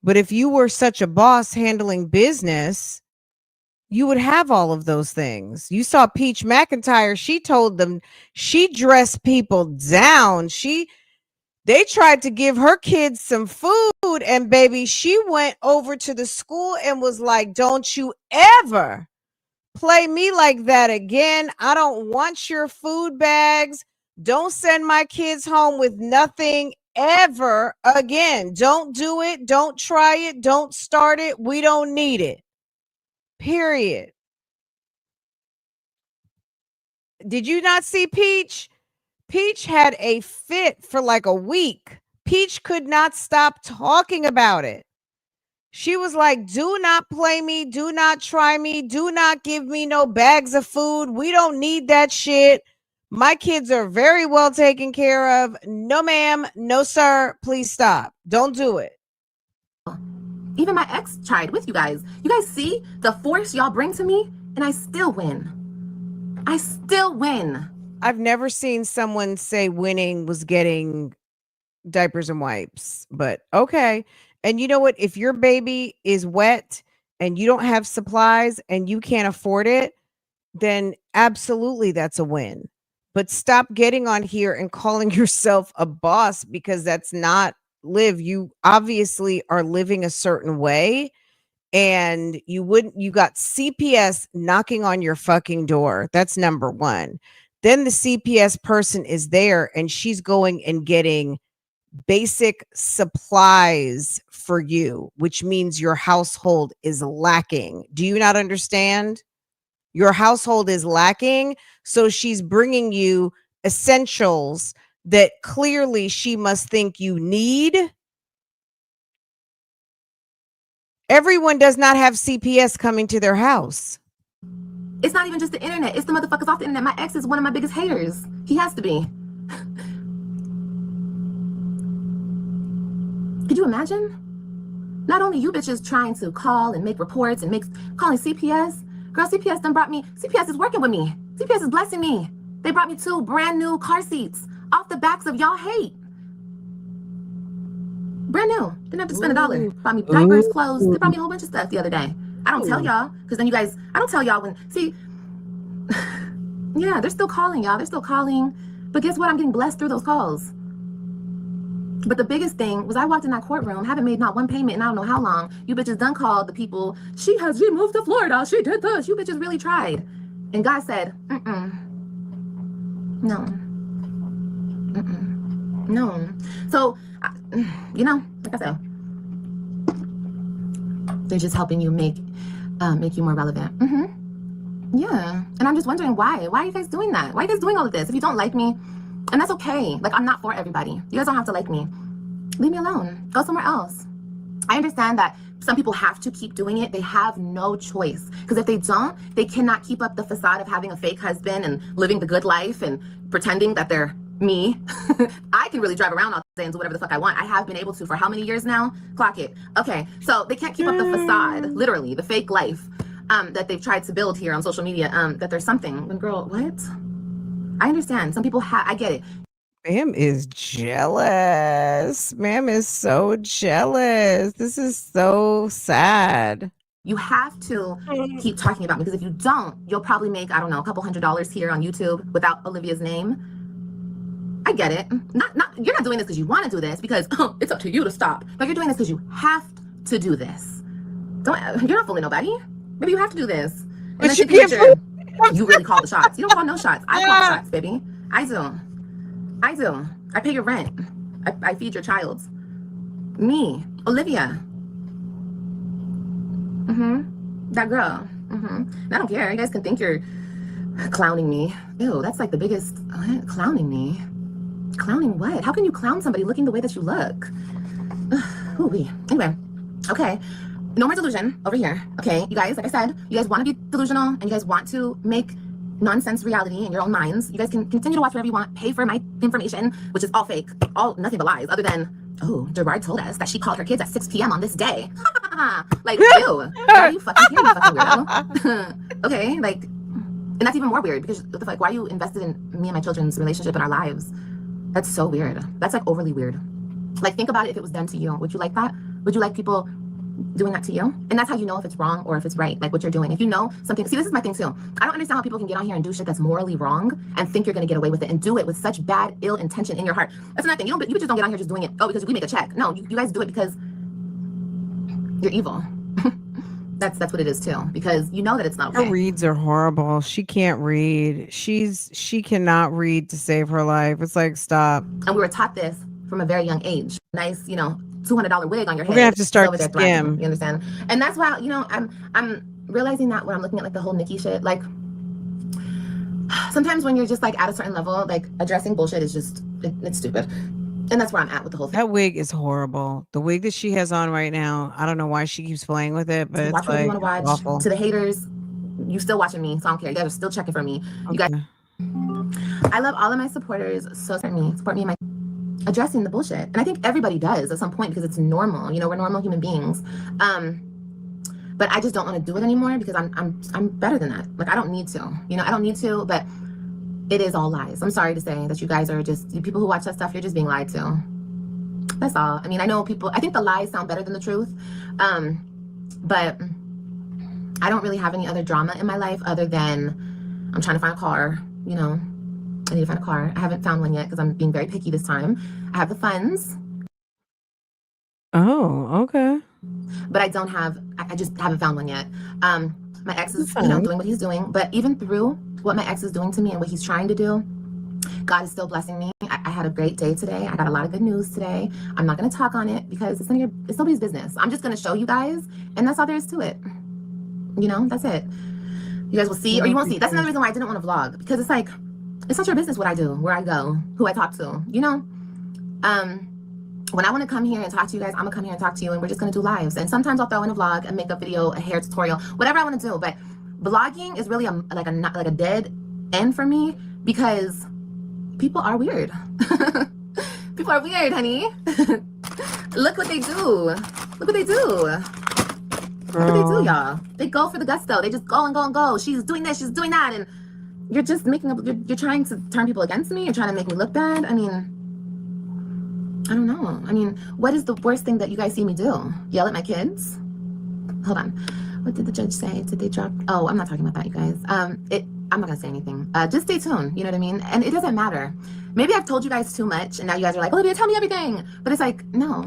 But if you were such a boss handling business, you would have all of those things. You saw Peach McIntyre. She told them she dressed people down. They tried to give her kids some food, and baby, she went over to the school and was like, don't you ever play me like that again. I don't want your food bags. Don't send my kids home with nothing ever again. Don't do it. Don't try it. Don't start it. We don't need it. Period. Did you not see Peach? Peach had a fit for like a week. Peach could not stop talking about it. She was like, do not play me. Do not try me. Do not give me no bags of food. We don't need that shit. My kids are very well taken care of. No, ma'am. No, sir. Please stop. Don't do it. Even my ex tried with you guys. You guys see the force y'all bring to me, and I still win. I still win. I've never seen someone say winning was getting diapers and wipes, but okay. And you know what? If your baby is wet and you don't have supplies and you can't afford it, then absolutely that's a win. But stop getting on here and calling yourself a boss, because that's not Liv. You obviously are living a certain way, and you got CPS knocking on your fucking door. That's number one. Then the CPS person is there and she's going and getting basic supplies for you, which means your household is lacking. Do you not understand? Your household is lacking. So she's bringing you essentials that clearly she must think you need. Everyone does not have CPS coming to their house. It's not even just the internet. It's the motherfuckers off the internet. My ex is one of my biggest haters. He has to be. Could you imagine? Not only you bitches trying to call and make reports and calling CPS. Girl, CPS done brought me, CPS is working with me. CPS is blessing me. They brought me 2 brand new car seats off the backs of y'all hate. Brand new. Didn't have to spend $1. Brought me diapers, clothes. They brought me a whole bunch of stuff the other day. I don't tell y'all, because then you guys, I don't tell y'all when, see, yeah, they're still calling y'all. They're still calling. But guess what? I'm getting blessed through those calls. But the biggest thing was I walked in that courtroom, haven't made not one payment in I don't know how long. You bitches done called the people. She moved to Florida. She did this. You bitches really tried. And God said, no. No. So, you know, like I said, they're just helping you make you more relevant. Yeah. And I'm just wondering why. Why are you guys doing that? Why are you guys doing all of this? If you don't like me, and that's okay. Like, I'm not for everybody. You guys don't have to like me. Leave me alone. Go somewhere else. I understand that some people have to keep doing it. They have no choice. Because if they don't, they cannot keep up the facade of having a fake husband and living the good life and pretending that they're me. I can really drive around all day and do whatever the fuck I want. I have been able to for how many years now? Clock it. Okay, so they can't keep up the facade, literally, the fake life that they've tried to build here on social media, that there's something. And girl, what? I understand. Some people I get it. Ma'am is jealous. Ma'am is so jealous. This is so sad. You have to keep talking about me, because if you don't, you'll probably make, I don't know, a couple $100s here on YouTube without Olivia's name. I get it. You're not doing this because you want to do this, because it's up to you to stop. But you're doing this because you have to do this. You're not fooling nobody. Maybe you have to do this. And But then you take a can't picture. You really call the shots. You don't call no shots. I call the shots, baby. I do. I pay your rent. I feed your child. Me, Olivia. That girl. And I don't care. You guys can think you're clowning me. Ew, that's like the biggest clowning me. Clowning what? How can you clown somebody looking the way that you look? Ooh-wee. Anyway, okay. No more delusion over here. Okay, you guys, like I said, you guys want to be delusional and you guys want to make nonsense reality in your own minds. You guys can continue to watch whatever you want, pay for my information, which is all fake, nothing but lies, other than, oh, Gerard told us that she called her kids at 6 p.m. on this day. Like, ew. Are you fucking kidding, fucking weirdo? Okay, like, and that's even more weird, because what the fuck, why are you invested in me and my children's relationship and our lives? That's so weird. That's like overly weird. Like, think about it if it was done to you. Would you like that? Would you like people doing that to you? And that's how you know if it's wrong or if it's right, like what you're doing. If you know something, see, this is my thing too. I don't understand how people can get on here and do shit that's morally wrong and think you're gonna get away with it and do it with such bad, ill intention in your heart. That's another thing. You bitches don't get on here just doing it, because we make a check. No, you guys do it because you're evil. That's what it is too, because you know that it's not okay. Her reads are horrible. She can't read. She cannot read to save her life. It's like, stop. And we were taught this from a very young age. Nice, you know, $200 wig on your head. We're gonna have to start the scam. You understand? And that's why, you know, I'm realizing that when I'm looking at like the whole Nikki shit, like sometimes when you're just like at a certain level, like addressing bullshit is just it's stupid. And that's where I'm at with the whole thing. That wig is horrible. The wig that she has on right now, I don't know why she keeps playing with it, but Watch it's what you like want to watch. awful. To the haters, you still watching me, so I don't care. You guys are still checking for me. You guys, I love all of my supporters. So support me in my addressing the bullshit, and I think everybody does at some point because it's normal. You know, we're normal human beings. But I just don't want to do it anymore because I'm better than that. Like I don't need to. You know, I don't need to. But it is all lies. I'm sorry to say that you guys are just people who watch that stuff. You're just being lied to. That's all. I mean, I know people. I think the lies sound better than the truth. But I don't really have any other drama in my life other than I'm trying to find a car. You know, I need to find a car. I haven't found one yet because I'm being very picky this time. I have the funds. Oh, okay. But I don't have, I just haven't found one yet. My ex is, you know, doing what he's doing. But even through what my ex is doing to me and what he's trying to do, God is still blessing me. I had a great day today. I got a lot of good news today. I'm not going to talk on it because it's nobody's business. I'm just going to show you guys, and that's all there is to it. You know, that's it. You guys will see or you won't see. That's another reason why I didn't want to vlog, because it's like, it's not your business what I do, where I go, who I talk to, you know? When I want to come here and talk to you guys, I'm gonna come here and talk to you, and we're just gonna do lives. And sometimes I'll throw in a vlog, a makeup video, a hair tutorial, whatever I want to do. But vlogging is really like a dead end for me because people are weird. People are weird, honey. Look what they do. Look what they do. Look what they do, y'all. They go for the gusto. They just go and go and go. She's doing this, she's doing that, and you're just making up. You're trying to turn people against me. You're trying to make me look bad. I mean, I don't know. I mean, what is the worst thing that you guys see me do? Yell at my kids? Hold on. What did the judge say? Did they drop? Oh, I'm not talking about that, you guys. I'm not gonna say anything. Just stay tuned. You know what I mean? And it doesn't matter. Maybe I've told you guys too much, and now you guys are like, Olivia, tell me everything. But it's like, no.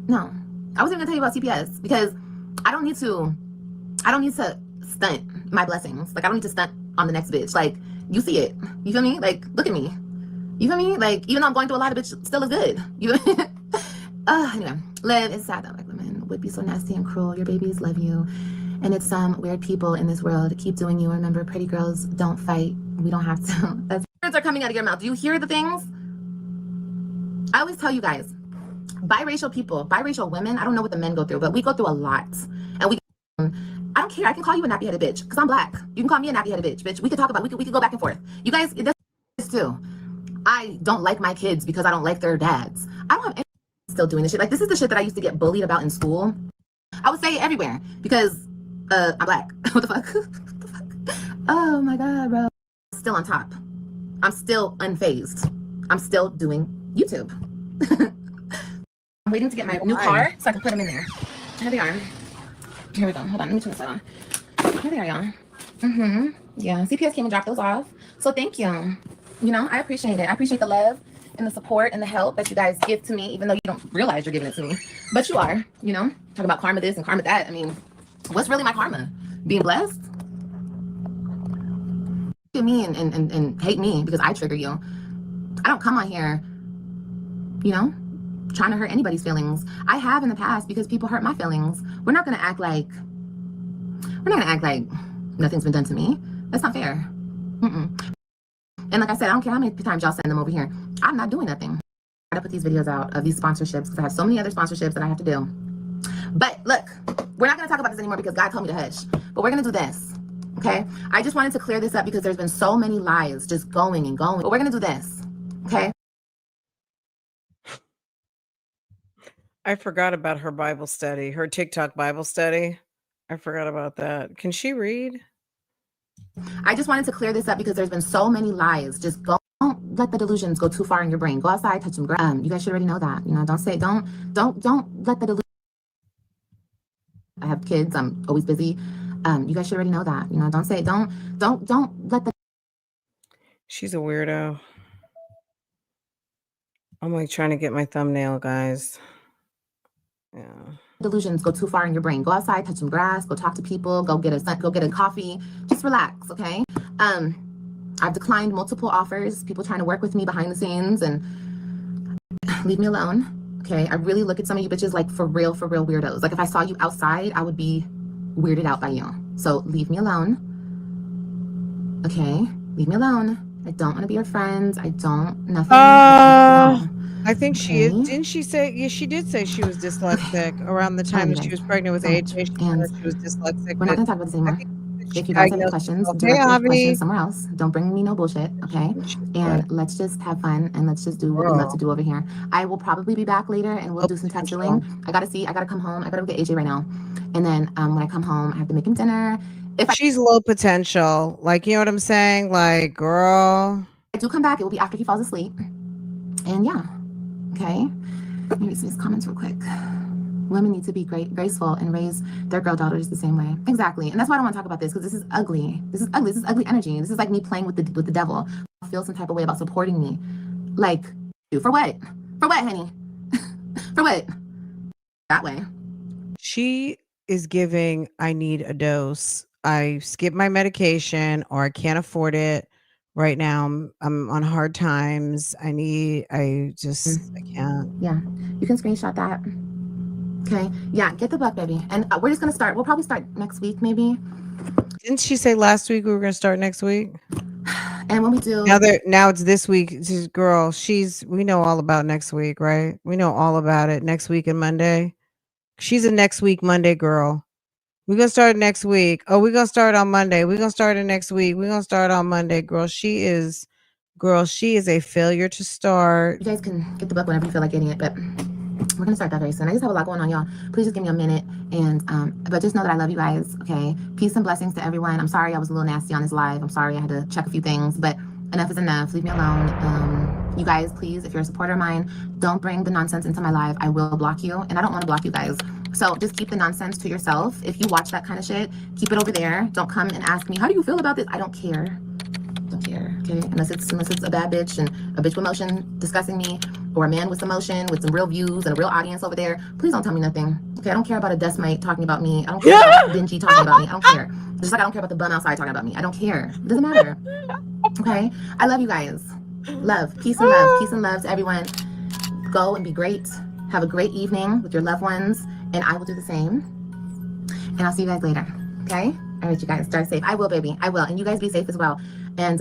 I wasn't gonna tell you about CPS because I don't need to stunt my blessings. Like I don't need to stunt on the next bitch. Like you see it. You feel me? Like look at me. You feel me? Like, even though I'm going through a lot of bitch still is good. You anyway, Liv, it's sad that like women would be so nasty and cruel. Your babies love you. And it's some weird people in this world. Keep doing you. Remember, pretty girls don't fight. We don't have to. Words are coming out of your mouth. Do you hear the things? I always tell you guys, biracial people, biracial women, I don't know what the men go through, but we go through a lot. And I don't care. I can call you a nappy-headed bitch because I'm black. You can call me a nappy-headed bitch. We could talk about, we could go back and forth. You guys, this too. I don't like my kids because I don't like their dads. I don't have any still doing this shit. Like this is the shit that I used to get bullied about in school. I would say it everywhere because I'm black. What the fuck? Oh my God, bro. I'm still on top. I'm still unfazed. I'm still doing YouTube. I'm waiting to get my new car so I can put them in there. Here they are. Here we go. Hold on. Let me turn this on. Here they are, y'all. Yeah. CPS came and dropped those off. So thank you. You know, I appreciate it. I appreciate the love and the support and the help that you guys give to me, even though you don't realize you're giving it to me. But you are, you know, talking about karma this and karma that. I mean, what's really my karma? Being blessed? Look at me and hate me because I trigger you. I don't come on here, you know, trying to hurt anybody's feelings. I have in the past because people hurt my feelings. We're not going to act like nothing's been done to me. That's not fair. And like I said, I don't care how many times y'all send them over here. I'm not doing nothing. I gotta put these videos out of these sponsorships because I have so many other sponsorships that I have to do. But look, we're not gonna talk about this anymore because God told me to hush. But we're gonna do this, okay? I just wanted to clear this up because there's been so many lies just going and going. But we're gonna do this, okay? I forgot about her Bible study, her TikTok Bible study. I forgot about that. Can she read? I just wanted to clear this up because there's been so many lies. Just don't let the delusions go too far in your brain. Go outside, touch some grass. You guys should already know that. You know, don't let the delusion. I have kids. I'm always busy. You guys should already know that. You know, don't let the. She's a weirdo. I'm like trying to get my thumbnail, guys. Yeah. Delusions go too far in your brain. Go outside, touch some grass, go talk to people, go get a coffee, just relax, okay? I've declined multiple offers, people trying to work with me behind the scenes, and leave me alone, okay? I really look at some of you bitches like for real weirdos. Like if I saw you outside, I would be weirded out by you. So leave me alone, okay? Leave me alone. I don't want to be your friends. I don't, nothing. I think she is. Okay? Didn't she say? Yeah, she did say she was Okay. dyslexic around the I love time you that she guys was pregnant with so AJ. much. She told And her she was dyslexic, we're not but going to talk about this I anymore. think that she If you guys have any diagnosed questions, herself. Hey, direct your questions Avi. somewhere else. Don't bring me no bullshit, okay? What? And let's just have fun and let's just do what we love to Girl, do over here. I will probably be back later and we'll low do some potential. tattooing. I gotta come home. I gotta go get AJ right now. And then when I come home, I have to make him dinner. If She's low potential. Like, you know what I'm saying? Like, girl. I do come back, it will be after he falls asleep. And yeah, okay? Let me read some of these comments real quick. Women need to be graceful and raise their girl daughters the same way. Exactly. And that's why I don't want to talk about this because this is ugly. This is ugly. This is ugly energy. This is like me playing with the devil. I feel some type of way about supporting me. Like, for what? For what, honey? For what? That way. She is giving, I need a dose. I skip my medication or I can't afford it right now. I'm on hard times. I can't. Yeah. You can screenshot that. Okay. Yeah. Get the book, baby. And we're just going to start. We'll probably start next week, maybe. Didn't she say last week we were going to start next week? And when we do, Now it's this week. Girl, we know all about next week, right? We know all about it. Next week and Monday. She's a next week Monday girl. We're gonna start next week. Oh, we're gonna start on Monday. We're gonna start it next week. We're gonna start on Monday. She is a failure to start. you guys can get the book whenever you feel like getting it, but we're gonna start that very soon. I just have a lot going on, y'all. Please just give me a minute, and but just know that I love you guys. Okay, peace and blessings to everyone. I'm sorry I was a little nasty on this live. I'm sorry I had to check a few things, but enough is enough. Leave me alone. You guys, please, if you're a supporter of mine, don't bring the nonsense into my life. I will block you, and I don't want to block you guys. So just keep the nonsense to yourself. If you watch that kind of shit, keep it over there. Don't come and ask me, how do you feel about this? I don't care. Don't care, okay? Unless it's a bad bitch and a bitch with motion discussing me, or a man with some motion with some real views and a real audience over there. Please don't tell me nothing, okay? I don't care about a desk mate talking about me. I don't care about Benji talking about me. I don't care. Just like I don't care about the bum outside talking about me. I don't care. It doesn't matter, okay? I love you guys. Love, peace and love to everyone. Go and be great. Have a great evening with your loved ones, and I will do the same. And I'll see you guys later, okay? All right, you guys, drive safe. I will, baby. I will. And you guys be safe as well. And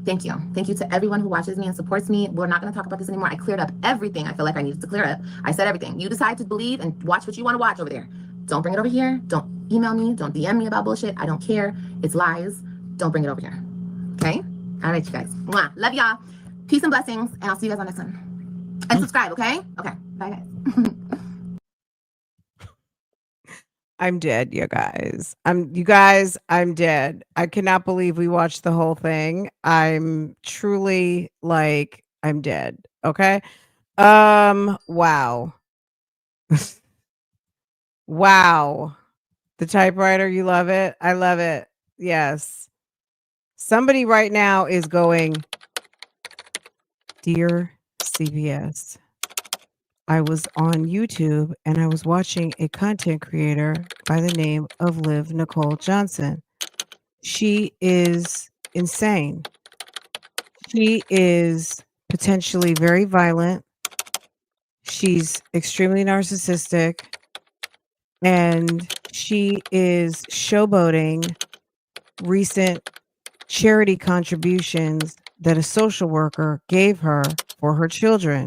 thank you. Thank you to everyone who watches me and supports me. We're not going to talk about this anymore. I cleared up everything I feel like I needed to clear up. I said everything. You decide to believe and watch what you want to watch over there. Don't bring it over here. Don't email me. Don't DM me about bullshit. I don't care. It's lies. Don't bring it over here. Okay? All right, you guys. Mwah. Love y'all. Peace and blessings. And I'll see you guys on next one. And subscribe, okay? Okay. Bye, guys. I'm dead, you guys. I'm dead. I cannot believe we watched the whole thing. I'm truly like I'm dead. Okay. Wow. Wow. The typewriter, you love it? I love it. Yes. Somebody right now is going, Dear CBS, I was on YouTube and I was watching a content creator by the name of Liv Nicole Johnson. She is insane. She is potentially very violent. She's extremely narcissistic. And she is showboating recent charity contributions that a social worker gave her for her children.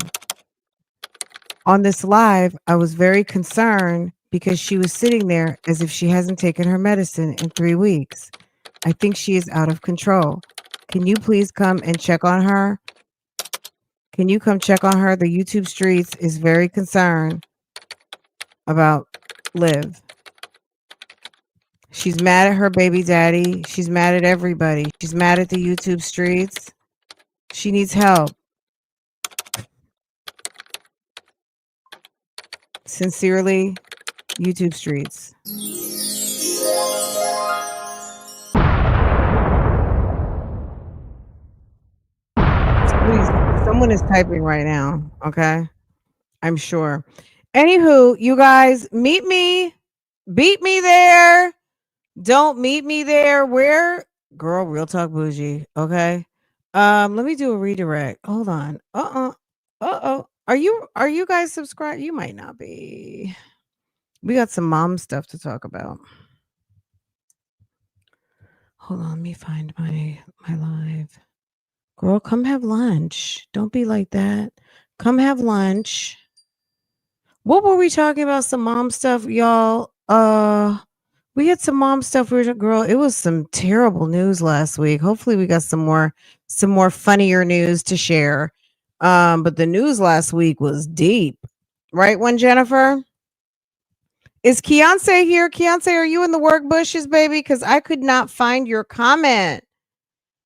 On this live, I was very concerned because she was sitting there as if she hasn't taken her medicine in 3 weeks. I think she is out of control. Can you please come and check on her? Can you come check on her? The YouTube streets is very concerned about Liv. She's mad at her baby daddy. She's mad at everybody. She's mad at the YouTube streets. She needs help. Sincerely, YouTube streets. Please, someone is typing right now, okay? I'm sure. Anywho, you guys, meet me. Beat me there. Don't meet me there. Where? Girl, real talk bougie, okay? Let me do a redirect. Hold on. Uh-oh. Are you guys subscribed? You might not be. We got some mom stuff to talk about. Hold on, let me find my live. Girl, come have lunch. Don't be like that. Come have lunch. What were we talking about? Some mom stuff, y'all. We had some mom stuff. Girl, it was some terrible news last week. Hopefully we got some more funnier news to share. But the news last week was deep. Right one, Jennifer? Is Keonce here? Keonce, are you in the work bushes, baby? Because I could not find your comment.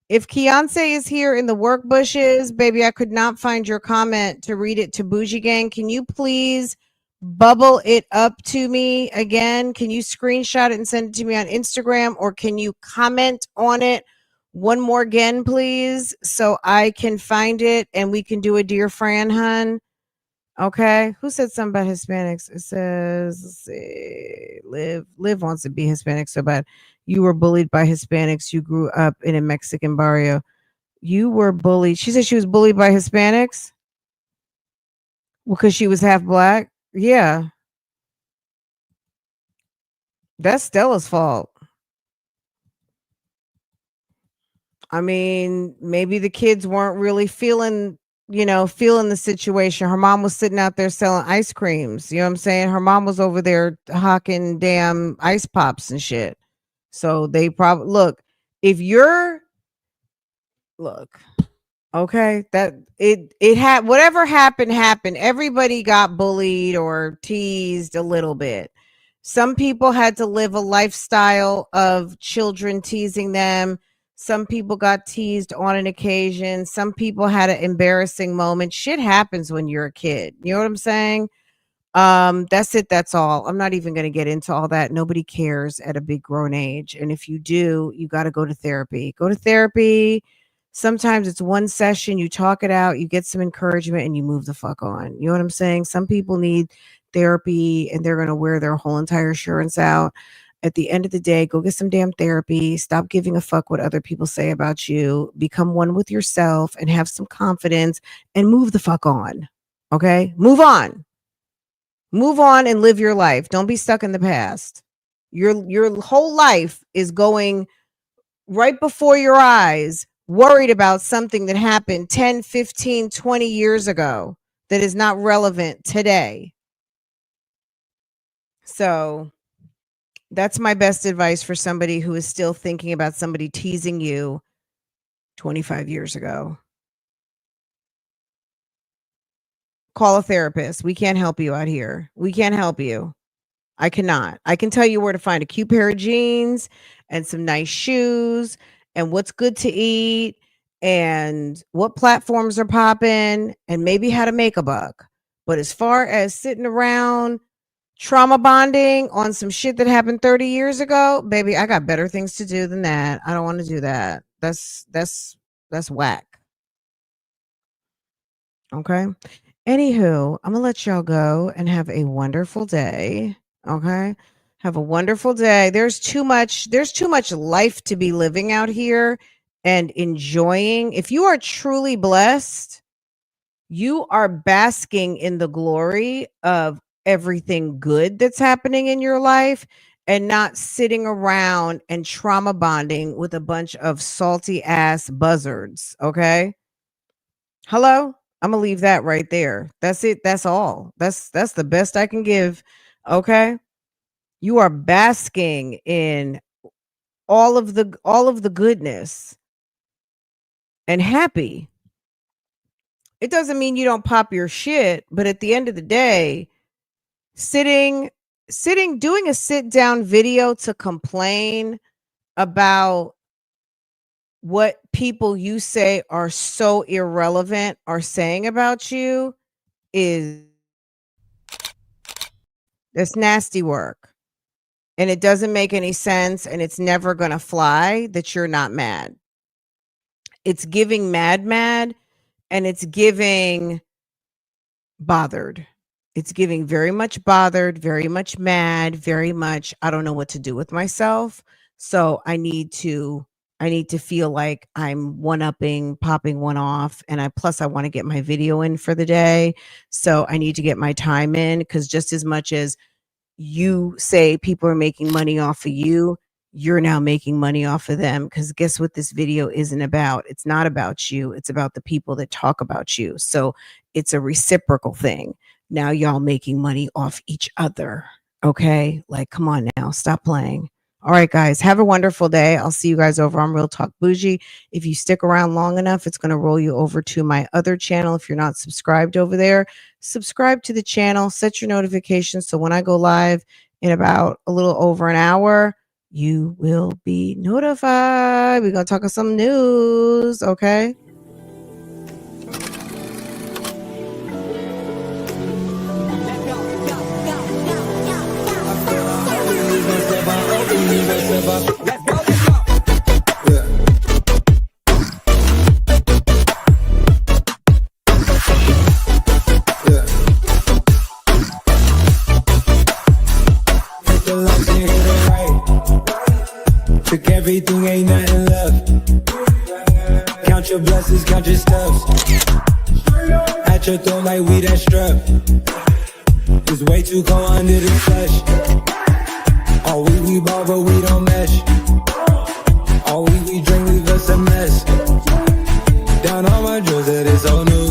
If Keonce is here in the work bushes, baby, I could not find your comment to read it to Bougie Gang. Can you please bubble it up to me again? Can you screenshot it and send it to me on Instagram, or can you comment on it one more again, please, so I can find it and we can do a Dear Fran, hun? Okay. Who said something about Hispanics? It says, let's see, Liv wants to be Hispanic so bad. You were bullied by Hispanics. You grew up in a Mexican barrio. You were bullied. She said she was bullied by Hispanics because she was half black. Yeah. That's Stella's fault. I mean, maybe the kids weren't really feeling the situation. Her mom was sitting out there selling ice creams. You know what I'm saying? Her mom was over there hawking damn ice pops and shit. So they probably okay, that it had whatever happened. Everybody got bullied or teased a little bit. Some people had to live a lifestyle of children teasing them. Some people got teased on an occasion. Some people had an embarrassing moment. Shit happens when you're a kid. You know what I'm saying? That's it. That's all. I'm not even going to get into all that. Nobody cares at a big grown age. And if you do, you got to go to therapy. Go to therapy. Sometimes it's one session, you talk it out, you get some encouragement, and you move the fuck on. You know what I'm saying? Some people need therapy and they're going to wear their whole entire insurance out. At the end of the day, go get some damn therapy. Stop giving a fuck what other people say about you. Become one with yourself and have some confidence and move the fuck on. Okay? Move on. Move on and live your life. Don't be stuck in the past. Your whole life is going right before your eyes, worried about something that happened 10, 15, 20 years ago that is not relevant today. So that's my best advice for somebody who is still thinking about somebody teasing you 25 years ago. Call a therapist. We can't help you out here. We can't help you. I cannot. I can tell you where to find a cute pair of jeans and some nice shoes and what's good to eat and what platforms are popping and maybe how to make a buck. But as far as sitting around trauma bonding on some shit that happened 30 years ago, baby, I got better things to do than that. I don't want to do that. That's whack. Okay. Anywho, I'm gonna let y'all go and have a wonderful day. Okay. Have a wonderful day. There's too much life to be living out here and enjoying. If you are truly blessed, you are basking in the glory of everything good that's happening in your life and not sitting around and trauma bonding with a bunch of salty ass buzzards. Okay. Hello? I'm gonna leave that right there. That's it. That's all. That's the best I can give. Okay? You are basking in all of the goodness and happy. It doesn't mean you don't pop your shit, but at the end of the day, sitting doing a sit down video to complain about what people you say are so irrelevant are saying about you is that's nasty work. And it doesn't make any sense and it's never going to fly that you're not mad. It's giving mad and it's giving bothered. It's giving very much bothered, very much mad, very much I don't know what to do with myself. So I need to feel like I'm one-upping, popping one off, and I want to get my video in for the day. So I need to get my time in because just as much as you say people are making money off of you, you're now making money off of them. Because guess what this video isn't about? It's not about you. It's about the people that talk about you. So it's a reciprocal thing. Now y'all making money off each other. Okay? Like, come on now. Stop playing. All right, guys. Have a wonderful day. I'll see you guys over on Real Talk Bougie. If you stick around long enough, it's going to roll you over to my other channel. If you're not subscribed over there, subscribe to the channel. Set your notifications so when I go live in about a little over an hour, you will be notified. We're going to talk of some news, okay? Took everything, ain't nothing left. Count your blessings, count your steps. At your throat like we that strap. It's way too cold under the flesh. All we ball, but we don't mesh. All we drink leave us a mess. Down on my drills, it is so new.